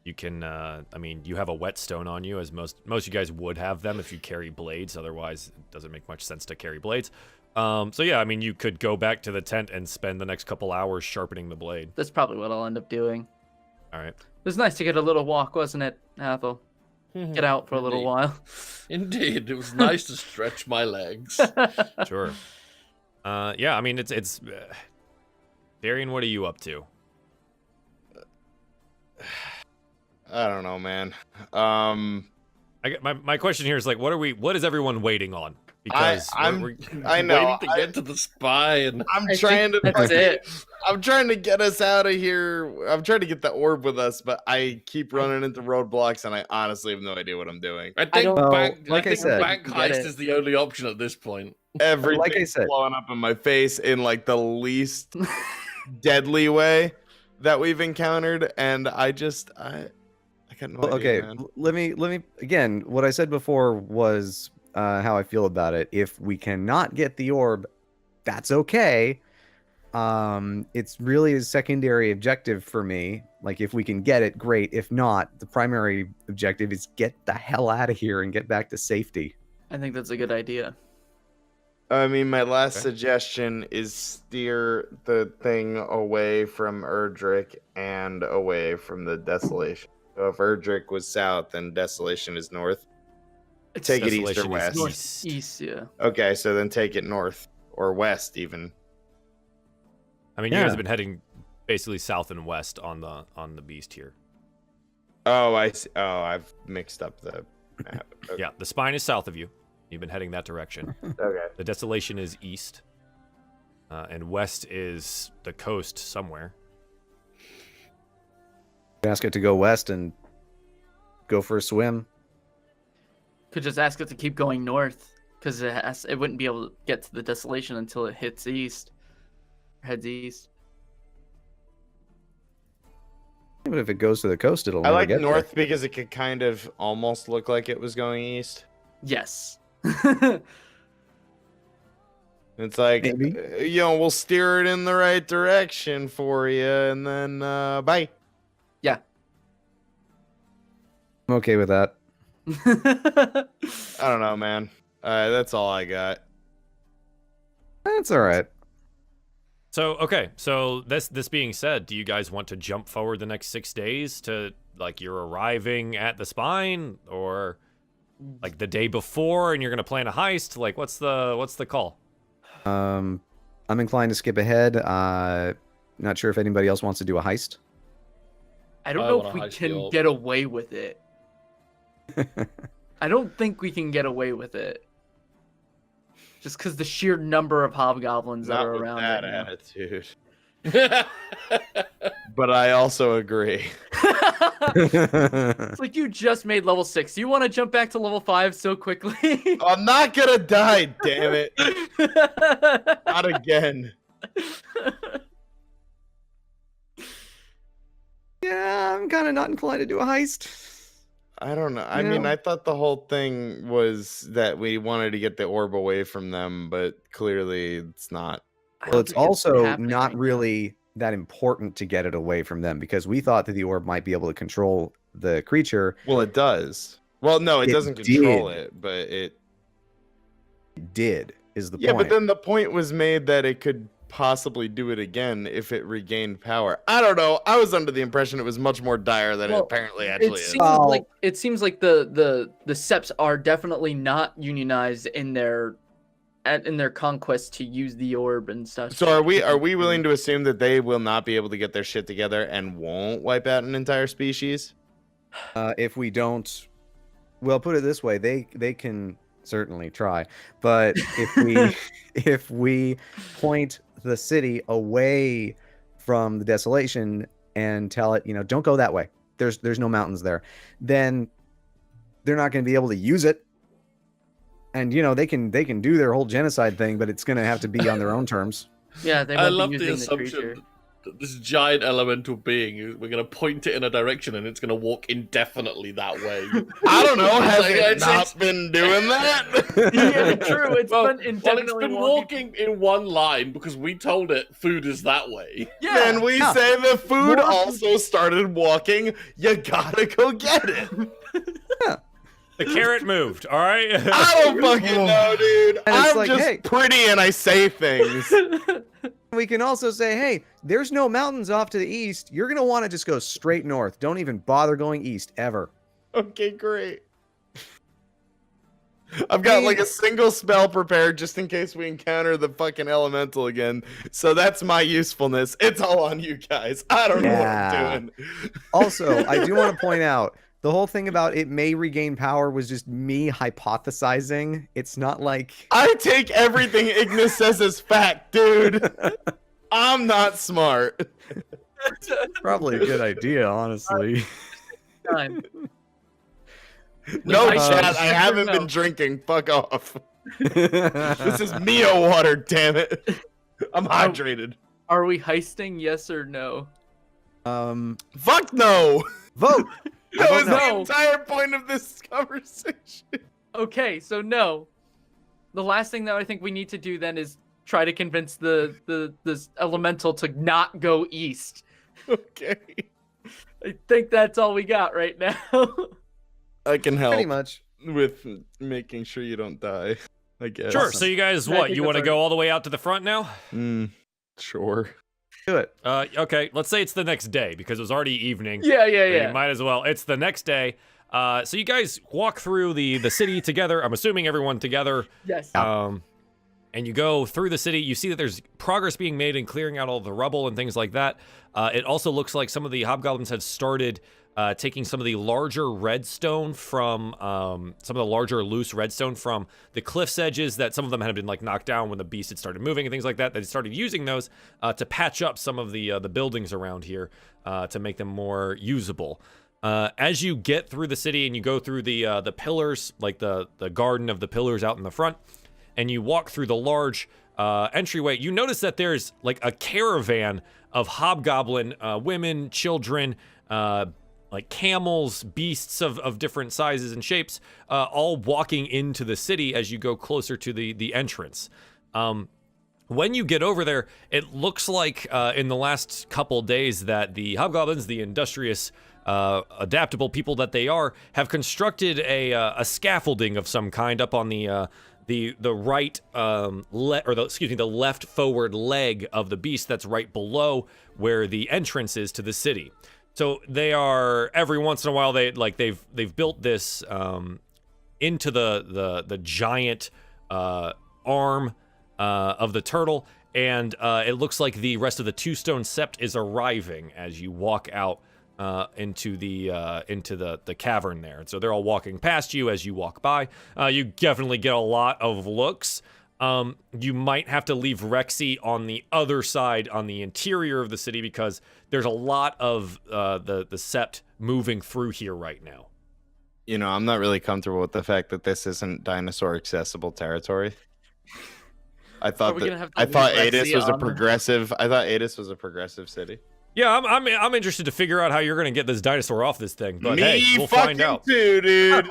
You can, I mean, you have a whetstone on you, as most of you guys would have them if you carry blades. Otherwise, it doesn't make much sense to carry blades. So yeah, I mean, you could go back to the tent and spend the next couple hours sharpening the blade. That's probably what I'll end up doing. All right. It was nice to get a little walk, wasn't it, Hathol? Get out for a little while. Indeed, it was nice to stretch my legs. Sure. Yeah, I mean, it's Darien, what are you up to? I don't know, man. I get my question here is like, what is everyone waiting on? Because I know. Waiting to get to the spy, and I'm trying to. That's it. I'm trying to get us out of here. I'm trying to get the orb with us, but I keep running into roadblocks, and I honestly have no idea what I'm doing. I think Well, bank I heist said, is the only option at this point. Everything's blowing up in my face in like the least deadly way that we've encountered, and I got no idea. Okay, Man. let me again. What I said before was how I feel about it. If we cannot get the orb, that's okay. It's really a secondary objective for me. Like, if we can get it, great. If not, the primary objective is get the hell out of here and get back to safety. I think that's a good idea. I mean, my last suggestion is steer the thing away from Erdrick and away from the Desolation. So if Erdrick was south and Desolation is north, take it east or Desolation is west. Northeast, yeah. Okay, so then take it north or west even. I mean, you Yeah. guys have been heading basically south and west on the beast here. Oh, I see. Oh, I've mixed up the map. Okay. Yeah, the spine is south of you. You've been heading that direction. Okay. The desolation is east, and west is the coast somewhere. Ask it to go west and go for a swim. Could just ask it to keep going north, because it wouldn't be able to get to the desolation until it hits east. Heads east. But if it goes to the coast, it'll I never like get north because it could kind of almost look like it was going east. Yes. It's like, Maybe. we'll steer it in the right direction for you, and then bye. Yeah. I'm okay with that. I don't know, man. That's all I got. That's all right. So, okay, so this being said, do you guys want to jump forward the next 6 days to, like, you're arriving at the spine, or like the day before and you're gonna plan a heist? Like, what's the call? I'm inclined to skip ahead. Not sure if anybody else wants to do a heist. I don't I know wanna if we heist the can orb. get away with it. I don't think we can get away with it. Just because the sheer number of hobgoblins that Not are with around that right now. attitude. But I also agree. It's like you just made level 6. You want to jump back to level 5 so quickly? I'm not gonna die, damn it. Not again. Yeah, I'm kind of not inclined to do a heist. I don't know. I mean, I thought the whole thing was that we wanted to get the orb away from them, but clearly it's not. Well, it's also happening not right now. really that important to get it away from them because we thought that the orb might be able to control the creature. Well, it does. Well, no, it It doesn't control did. it, but it. It did, is the Yeah, point. but then the point was made that it could possibly do it again if it regained power. I don't know. I was under the impression it was much more dire than it Well, apparently actually is. It seems like the Seps are definitely not unionized in their conquest to use the orb and stuff. So are we willing to assume that they will not be able to get their shit together and won't wipe out an entire species? If we don't, well, put it this way, they can certainly try, but if we point the city away from the desolation and tell it, don't go that way. There's no mountains there. Then they're not going to be able to use it. And they can do their whole genocide thing, but it's going to have to be on their own terms. Yeah, they I won't love be the using the creature. assumption that this giant elemental being, we're going to point it in a direction and it's going to walk indefinitely that way. I don't know. Has Like, it it's- not been doing that? Yeah, true. It's Well, been well, it's indefinitely been walking in one line because we told it food is that way. Yeah. And we say the food also started walking. You gotta go get it. The carrot moved, all right? I don't fucking know, dude. And it's I'm like, just hey. pretty and I say things. We can also say, hey, there's no mountains off to the east. You're going to want to just go straight north. Don't even bother going east ever. Okay, great. I've got like a single spell prepared just in case we encounter the fucking elemental again. So that's my usefulness. It's all on you guys. I don't know what I'm doing. Also, I do want to point out, the whole thing about it may regain power was just me hypothesizing. It's not like... I take everything Ignas says as fact, dude. I'm not smart. Probably a good idea, honestly. Time. No, I chat, should I haven't know. been drinking. Fuck off. This is Mia water, damn it. I'm hydrated. Are we heisting? Yes or no? Fuck no. Vote! That was no. the entire point of this conversation. Okay, so no. The last thing that I think we need to do then is try to convince this elemental to not go east. Okay. I think that's all we got right now. I can help Pretty much. with making sure you don't die, I guess. Sure, so you guys, I what, think you want to that's go all the way out to the front now? Sure. Do it. Okay, let's say it's the next day, because it was already evening. Yeah. You might as well. It's the next day. So you guys walk through the city together. I'm assuming everyone together. Yes. And you go through the city. You see that there's progress being made in clearing out all the rubble and things like that. It also looks like some of the hobgoblins had started taking some of the larger redstone from some of the larger loose redstone from the cliff's edges that some of them had been like knocked down when the beast had started moving and things like that. They started using those to patch up some of the buildings around here to make them more usable. As you get through the city and you go through the pillars, like the garden of the pillars out in the front, and you walk through the large entryway, you notice that there's like a caravan of hobgoblin women, children, like camels, beasts of different sizes and shapes, all walking into the city as you go closer to the entrance. When you get over there, it looks like in the last couple days that the hobgoblins, the industrious, adaptable people that they are, have constructed a scaffolding of some kind up on the right the left forward leg of the beast that's right below where the entrance is to the city. So they are, every once in a while, they've built this into the giant arm of the turtle, and it looks like the rest of the two-stone sept is arriving as you walk out into the cavern there. And so they're all walking past you as you walk by. You definitely get a lot of looks. You might have to leave Rexy on the other side, on the interior of the city, because there's a lot of the sept moving through here right now. You know, I'm not really comfortable with the fact that this isn't dinosaur accessible territory. I thought Adis was a progressive. I thought Adis was a progressive city. Yeah, I'm interested to figure out how you're gonna get this dinosaur off this thing. But hey, we'll fucking find out. Too, dude.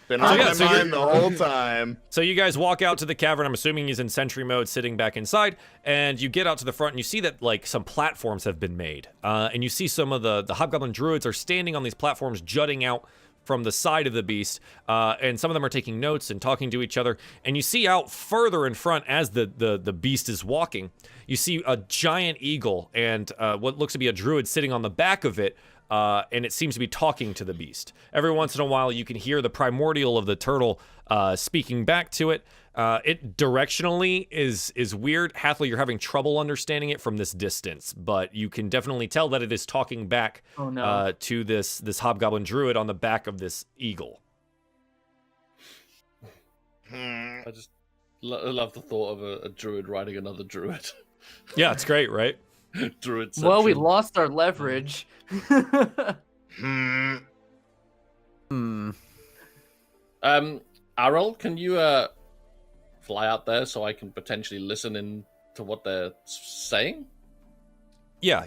Been on my mind the whole time. So you guys walk out to the cavern. I'm assuming he's in sentry mode, sitting back inside, and you get out to the front and you see that like some platforms have been made, and you see some of the hobgoblin druids are standing on these platforms, jutting out from the side of the beast, and some of them are taking notes and talking to each other. And you see out further in front, as the beast is walking, you see a giant eagle and what looks to be a druid sitting on the back of it, and it seems to be talking to the beast. Every once in a while, you can hear the primordial of the turtle speaking back to it. It directionally is weird. Hathol, you're having trouble understanding it from this distance, but you can definitely tell that it is talking back to this hobgoblin druid on the back of this eagle. I just love the thought of a druid riding another druid. Yeah, it's great, right? Druid. Well, we lost our leverage. Arel, can you fly out there so I can potentially listen in to what they're saying? Yeah,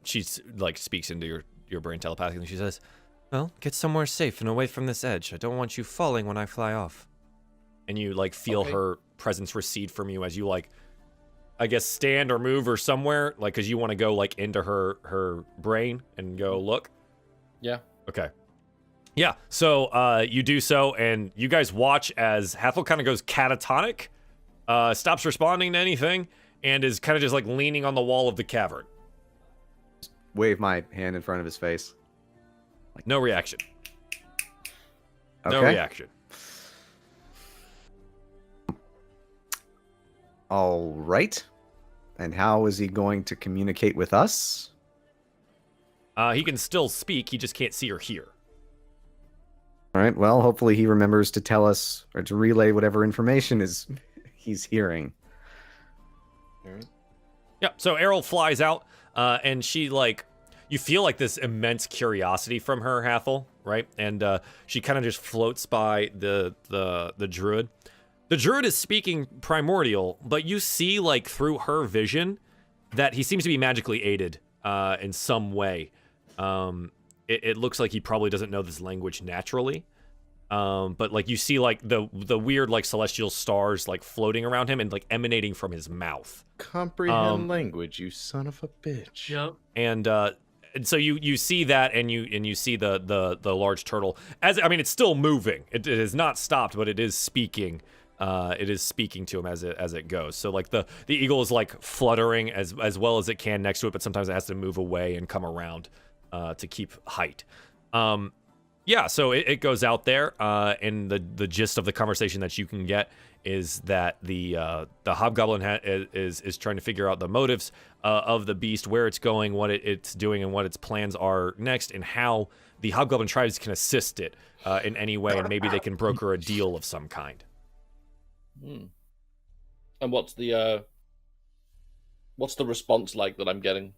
she's like speaks into your brain telepathically. She says, "Well, get somewhere safe and away from this edge. I don't want you falling when I fly off." And you like feel her presence recede from you as you like, I guess, stand or move or somewhere, like, because you want to go like into her brain and go look. Yeah. Okay. Yeah. So you do so, and you guys watch as Hathol kind of goes catatonic, stops responding to anything, and is kind of just like leaning on the wall of the cavern. Wave my hand in front of his face. No reaction. Okay. No reaction. All right. And how is he going to communicate with us? He can still speak. He just can't see or hear. All right. Well, hopefully he remembers to tell us or to relay whatever information he's hearing. All right. Yeah. So Arel flies out, and she like, you feel like this immense curiosity from her, Hathol, right? And she kind of just floats by the druid. The druid is speaking primordial, but you see, like, through her vision that he seems to be magically aided in some way. It looks like he probably doesn't know this language naturally. But, like, you see, like, the weird, like, celestial stars, like, floating around him and, like, emanating from his mouth. Comprehend language, you son of a bitch. Yep. And so you see that, and you see the large turtle. It's still moving. It has not stopped, but it is speaking. It is speaking to him as it goes. So like the eagle is like fluttering as well as it can next to it, but sometimes it has to move away and come around to keep height. Yeah, so it goes out there, and the gist of the conversation that you can get is that the hobgoblin is trying to figure out the motives of the beast, where it's going, what it's doing, and what its plans are next, and how the hobgoblin tribes can assist it in any way, and maybe they can broker a deal of some kind. And what's the response like that I'm getting?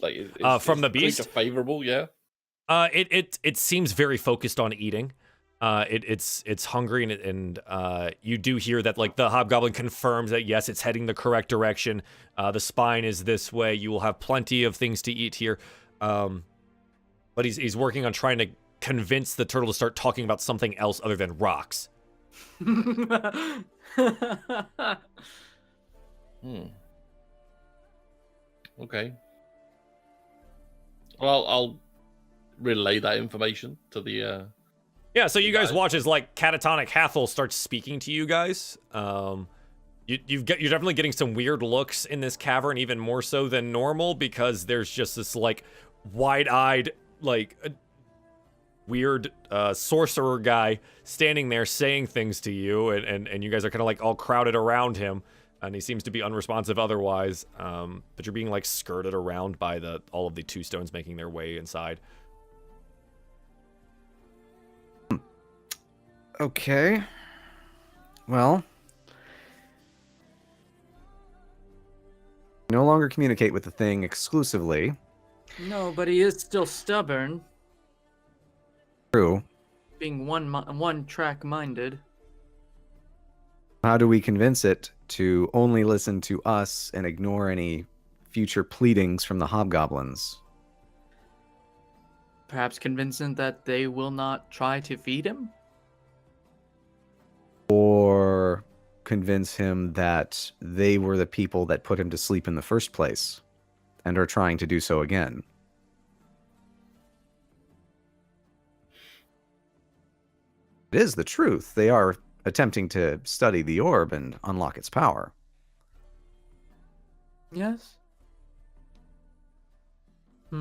Like, from the beast, favorable, yeah. It seems very focused on eating. It's hungry, and you do hear that like the hobgoblin confirms that yes, it's heading the correct direction. The spine is this way. You will have plenty of things to eat here. But he's working on trying to convince the turtle to start talking about something else other than rocks. Okay. Well, I'll relay that information to the. Yeah, so you guys watch as like catatonic Hathol starts speaking to you guys. You're definitely getting some weird looks in this cavern, even more so than normal, because there's just this like wide-eyed, like weird sorcerer guy standing there saying things to you, and you guys are kind of like all crowded around him, and he seems to be unresponsive otherwise. But you're being like skirted around by all of the two stones making their way inside. Okay. Well, no longer communicate with the thing exclusively. No, but he is still stubborn, True. being one-track minded. How do we convince it to only listen to us and ignore any future pleadings from the hobgoblins? Perhaps convincing that they will not try to feed him? Or convince him that they were the people that put him to sleep in the first place and are trying to do so again? It is the truth. They are attempting to study the orb and unlock its power. Yes. As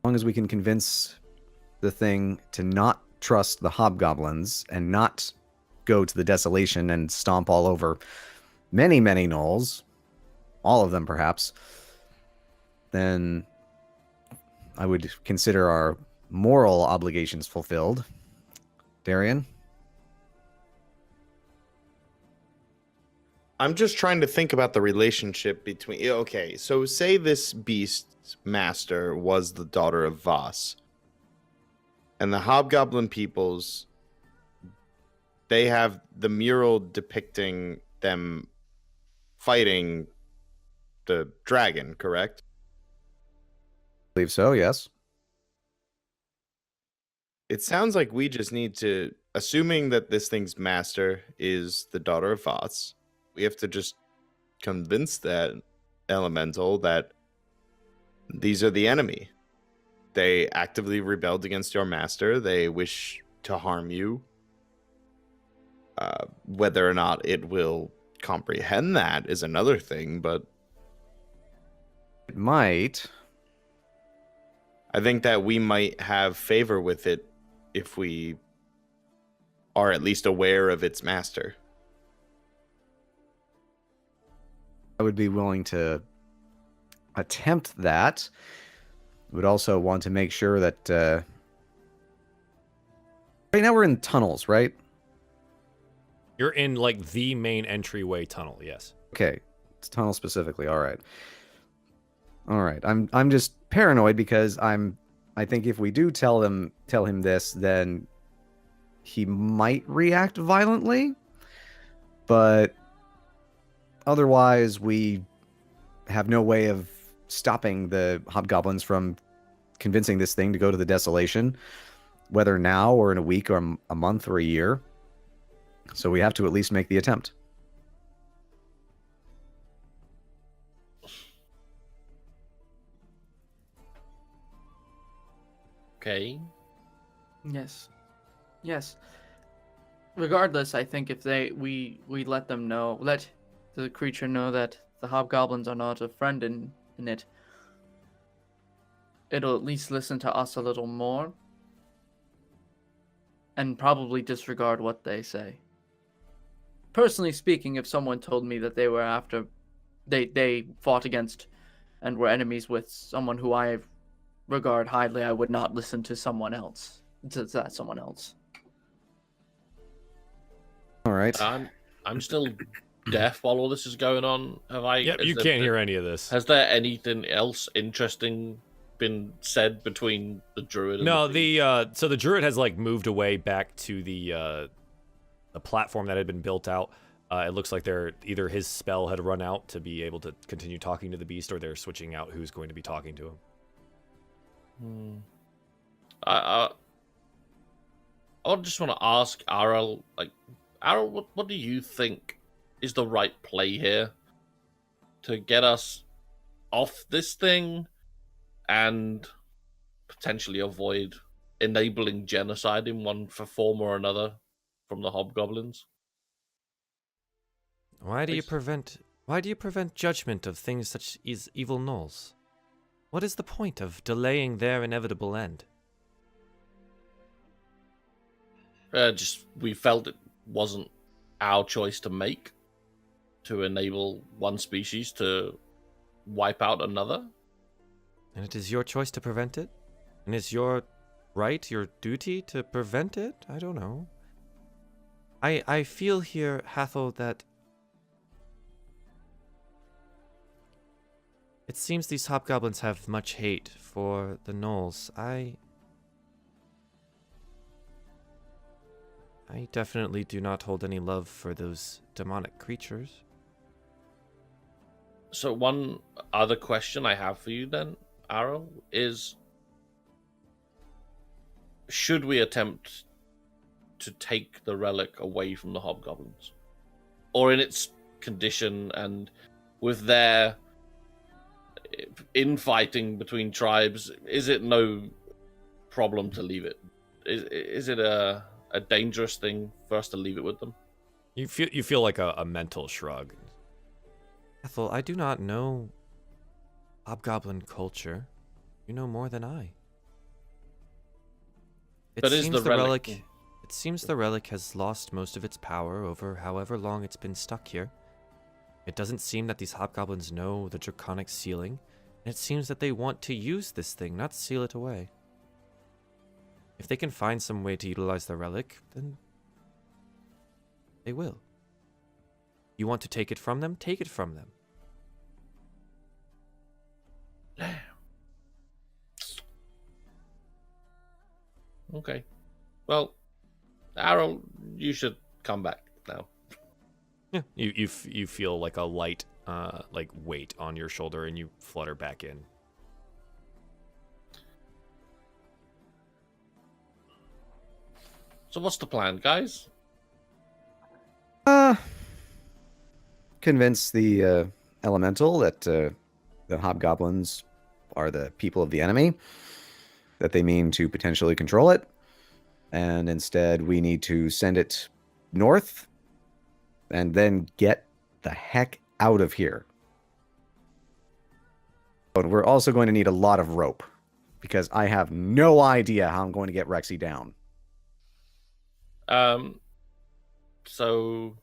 long as we can convince the thing to not trust the hobgoblins and not go to the desolation and stomp all over many, many gnolls, all of them perhaps, then I would consider our moral obligations fulfilled. Darien? I'm just trying to think about the relationship between. Okay, so say this beast's master was the daughter of Voss. And the hobgoblin peoples, they have the mural depicting them fighting the dragon, correct? I believe so, yes. It sounds like we just need to, assuming that this thing's master is the daughter of Voss, we have to just convince that elemental that these are the enemy. They actively rebelled against your master. They wish to harm you. Whether or not it will comprehend that is another thing, but It might. I think that we might have favor with it if we are at least aware of its master. I would be willing to attempt that. Would also want to make sure that right now we're in tunnels, right? You're in like the main entryway tunnel, yes. Okay, it's tunnel specifically. All right. I'm just paranoid because I think if we do tell him this, then he might react violently. But otherwise, we have no way of stopping the hobgoblins from convincing this thing to go to the desolation, whether now or in a week or a month or a year. So we have to at least make the attempt. Okay. Yes. Yes. Regardless, I think if we let them know, let the creature know that the hobgoblins are not a friend in it, it'll at least listen to us a little more and probably disregard what they say. Personally speaking, if someone told me that they were after, they fought against and were enemies with someone who I regard highly, I would not listen to someone else. To that someone else. All right. I'm still deaf while all this is going on. Have I? Yep, you can't hear any of this. Has there anything else interesting been said between the druid? And No, the so the druid has like moved away back to the platform that had been built out. It looks like either his spell had run out to be able to continue talking to the beast, or they're switching out who's going to be talking to him. I'll I just want to ask Arel, Arel, what do you think is the right play here to get us off this thing and potentially avoid enabling genocide in one form or another from the hobgoblins? Why do you prevent judgment of things such as evil gnolls? What is the point of delaying their inevitable end? We felt it wasn't our choice to make to enable one species to wipe out another. And it is your choice to prevent it? And it's your right, your duty to prevent it? I don't know. I feel here, Hathol, that it seems these hobgoblins have much hate for the gnolls. I definitely do not hold any love for those demonic creatures. So one other question I have for you then, Arel, is should we attempt to take the relic away from the hobgoblins? Or in its condition and with their infighting between tribes, is it no problem to leave it? Is it a dangerous thing for us to leave it with them? You feel like a mental shrug. Ethel, I do not know hobgoblin culture. You know more than I. It seems the relic has lost most of its power over however long it's been stuck here. It doesn't seem that these hobgoblins know the draconic sealing, and it seems that they want to use this thing, not seal it away. If they can find some way to utilize the relic, then they will. You want to take it from them? Take it from them. Okay. Well, Arel, you should come back now. Yeah. You feel like a light weight on your shoulder, and you flutter back in. So what's the plan, guys? Convince the elemental that the hobgoblins are the people of the enemy, that they mean to potentially control it, and instead we need to send it north and then get the heck out of here. But we're also going to need a lot of rope, because I have no idea how I'm going to get Rexy down. So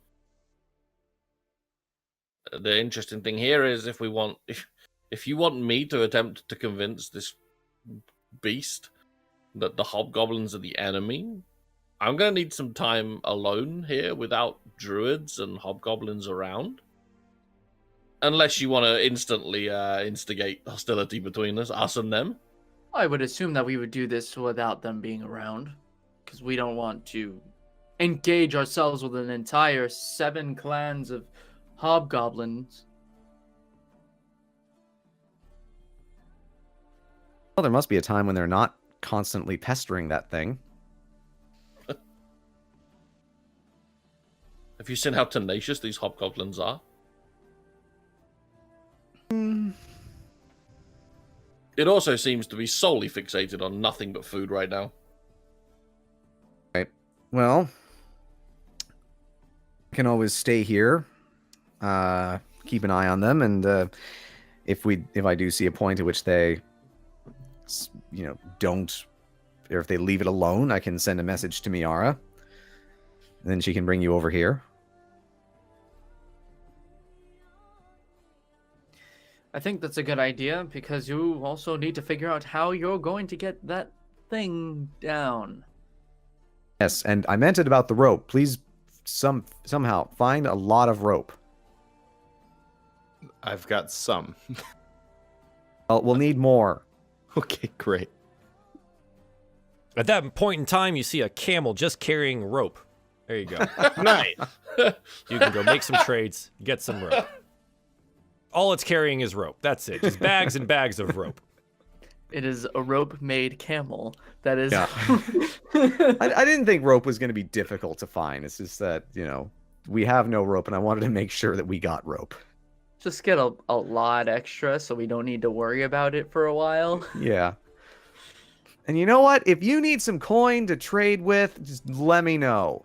the interesting thing here is if you want me to attempt to convince this beast that the hobgoblins are the enemy, I'm going to need some time alone here without druids and hobgoblins around. Unless you want to instantly instigate hostility between us and them. I would assume that we would do this without them being around, because we don't want to engage ourselves with an entire 7 clans of hobgoblins. Well, there must be a time when they're not constantly pestering that thing. Have you seen how tenacious these hobgoblins are? It also seems to be solely fixated on nothing but food right now. Right. Well, I can always stay here, keep an eye on them, and if I do see a point at which they, don't, or if they leave it alone, I can send a message to Miera, and then she can bring you over here. I think that's a good idea, because you also need to figure out how you're going to get that thing down. Yes, and I meant it about the rope. Please, somehow, find a lot of rope. I've got some. Well, we'll need more. Okay, great. At that point in time, you see a camel just carrying rope. There you go. Nice. You can go make some trades, get some rope. All it's carrying is rope. That's it. Just bags and bags of rope. It is a rope-made camel. That is. Yeah. I didn't think rope was going to be difficult to find. It's just that, we have no rope, and I wanted to make sure that we got rope. Just get a lot extra so we don't need to worry about it for a while. Yeah. And you know what? If you need some coin to trade with, just let me know.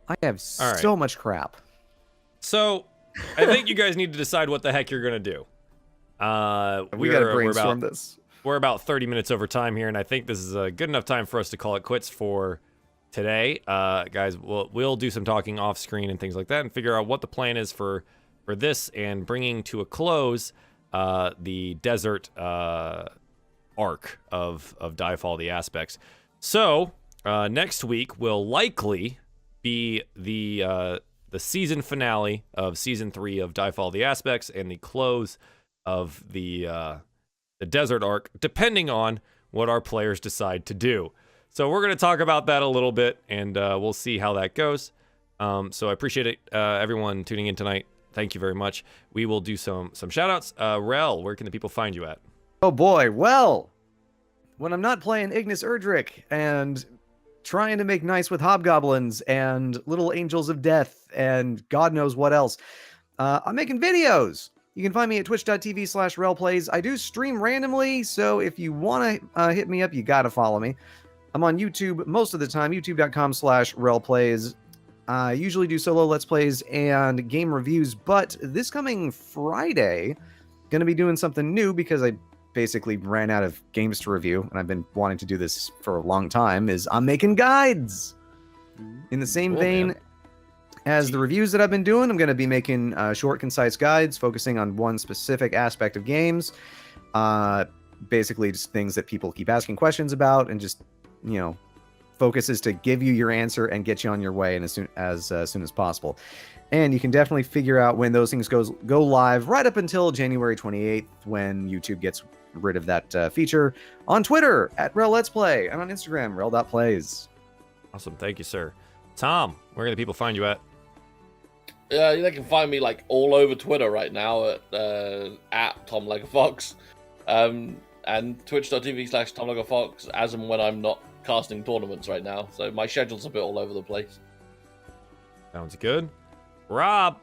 I have so much crap. So, I think you guys need to decide what the heck you're going to do. We got to brainstorm this. We're about 30 minutes over time here, and I think this is a good enough time for us to call it quits for today. Guys, we'll do some talking off screen and things like that and figure out what the plan is for this and bringing to a close the desert arc of DieFall, the aspects. So, next week will likely be the season finale of season 3 of DieFall, the aspects, and the close of the desert arc, depending on what our players decide to do. So we're going to talk about that a little bit, and we'll see how that goes. So I appreciate it, everyone tuning in tonight. Thank you very much. We will do some shout-outs. Rel, where can the people find you at? Oh boy, well, when I'm not playing Ignas Erdrick and trying to make nice with hobgoblins and little angels of death and God knows what else, I'm making videos. You can find me at twitch.tv/relplays. I do stream randomly, so if you want to hit me up, you got to follow me. I'm on YouTube most of the time, youtube.com/relplays. I usually do solo Let's Plays and game reviews, but this coming Friday, going to be doing something new because I basically ran out of games to review, and I've been wanting to do this for a long time, is I'm making guides. In the same vein as the reviews that I've been doing, I'm going to be making short, concise guides focusing on one specific aspect of games. Basically, just things that people keep asking questions about, and just, focus is to give you your answer and get you on your way and as soon as possible. And you can definitely figure out when those things go live right up until January 28th, when YouTube gets rid of that feature, on Twitter at Rel Let's Play, and on Instagram, rel.plays. Awesome. Thank you, sir. Tom, where can the people find you at? They can find me all over Twitter right now at Tom Like a Fox, and twitch.tv/Tom Like a Fox, as and when I'm not casting tournaments right now. So my schedule's a bit all over the place. Sounds good. Rob,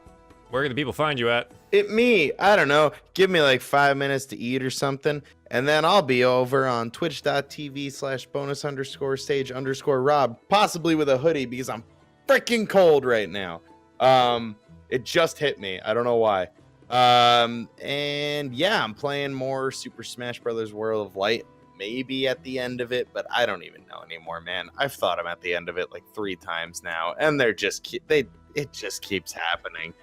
where can the people find you at? I don't know. Give me 5 minutes to eat or something, and then I'll be over on twitch.tv/bonus_stage_Rob, possibly with a hoodie because I'm freaking cold right now. It just hit me. I don't know why. And yeah, I'm playing more Super Smash Bros. World of Light, maybe at the end of it, but I don't even know anymore, man. I've thought I'm at the end of it 3 times now, and it just keeps happening.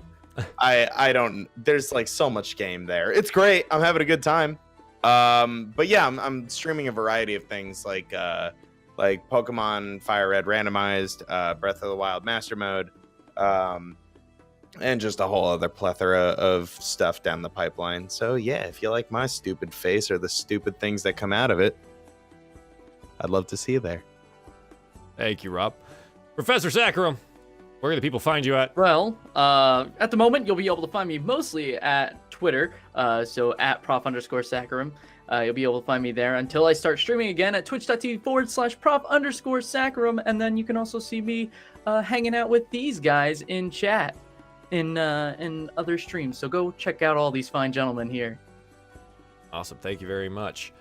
I don't, there's so much game there. It's great. I'm having a good time. But yeah, I'm streaming a variety of things like Pokemon Fire Red randomized, Breath of the Wild Master Mode, and just a whole other plethora of stuff down the pipeline. So yeah, if you like my stupid face or the stupid things that come out of it, I'd love to see you there. Thank you, Rob. Professor Saccharum, where can the people find you at? Well, at the moment, you'll be able to find me mostly at Twitter, so at prof_Saccharum. You'll be able to find me there until I start streaming again at twitch.tv/prof_Saccharum, and then you can also see me hanging out with these guys in chat in other streams. So go check out all these fine gentlemen here. Awesome. Thank you very much.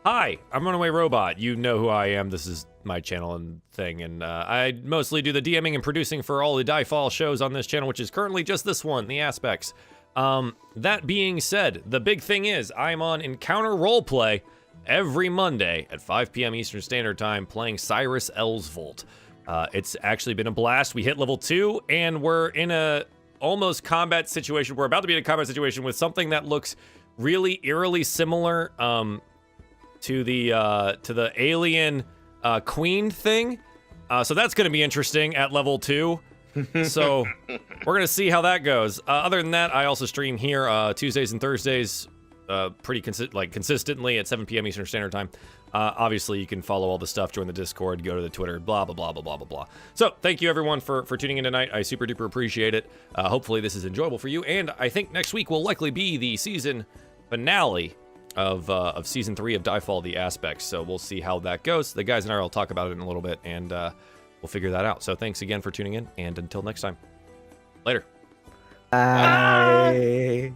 Hi, I'm Runaway Robot. You know who I am. This is my channel and thing, and I mostly do the DMing and producing for all the DieFall shows on this channel, which is currently just this one, The Aspects. That being said, the big thing is I'm on Encounter Roleplay every Monday at 5 p.m. Eastern Standard Time playing Cyrus Elsvolt. It's actually been a blast. We hit level 2, and we're in a almost combat situation. We're about to be in a combat situation with something that looks really eerily similar to the alien queen thing. So that's going to be interesting at level 2. So we're going to see how that goes. Other than that, I also stream here Tuesdays and Thursdays pretty consistently at 7 p.m. Eastern Standard Time. Obviously, you can follow all the stuff, join the Discord, go to the Twitter, blah, blah, blah, blah, blah, blah, blah. So thank you, everyone, for tuning in tonight. I super duper appreciate it. Hopefully this is enjoyable for you. And I think next week will likely be the season finale of season 3 of DieFall: The Aspects. So we'll see how that goes. The guys and I will talk about it in a little bit, and we'll figure that out. So thanks again for tuning in, and until next time, later. Bye.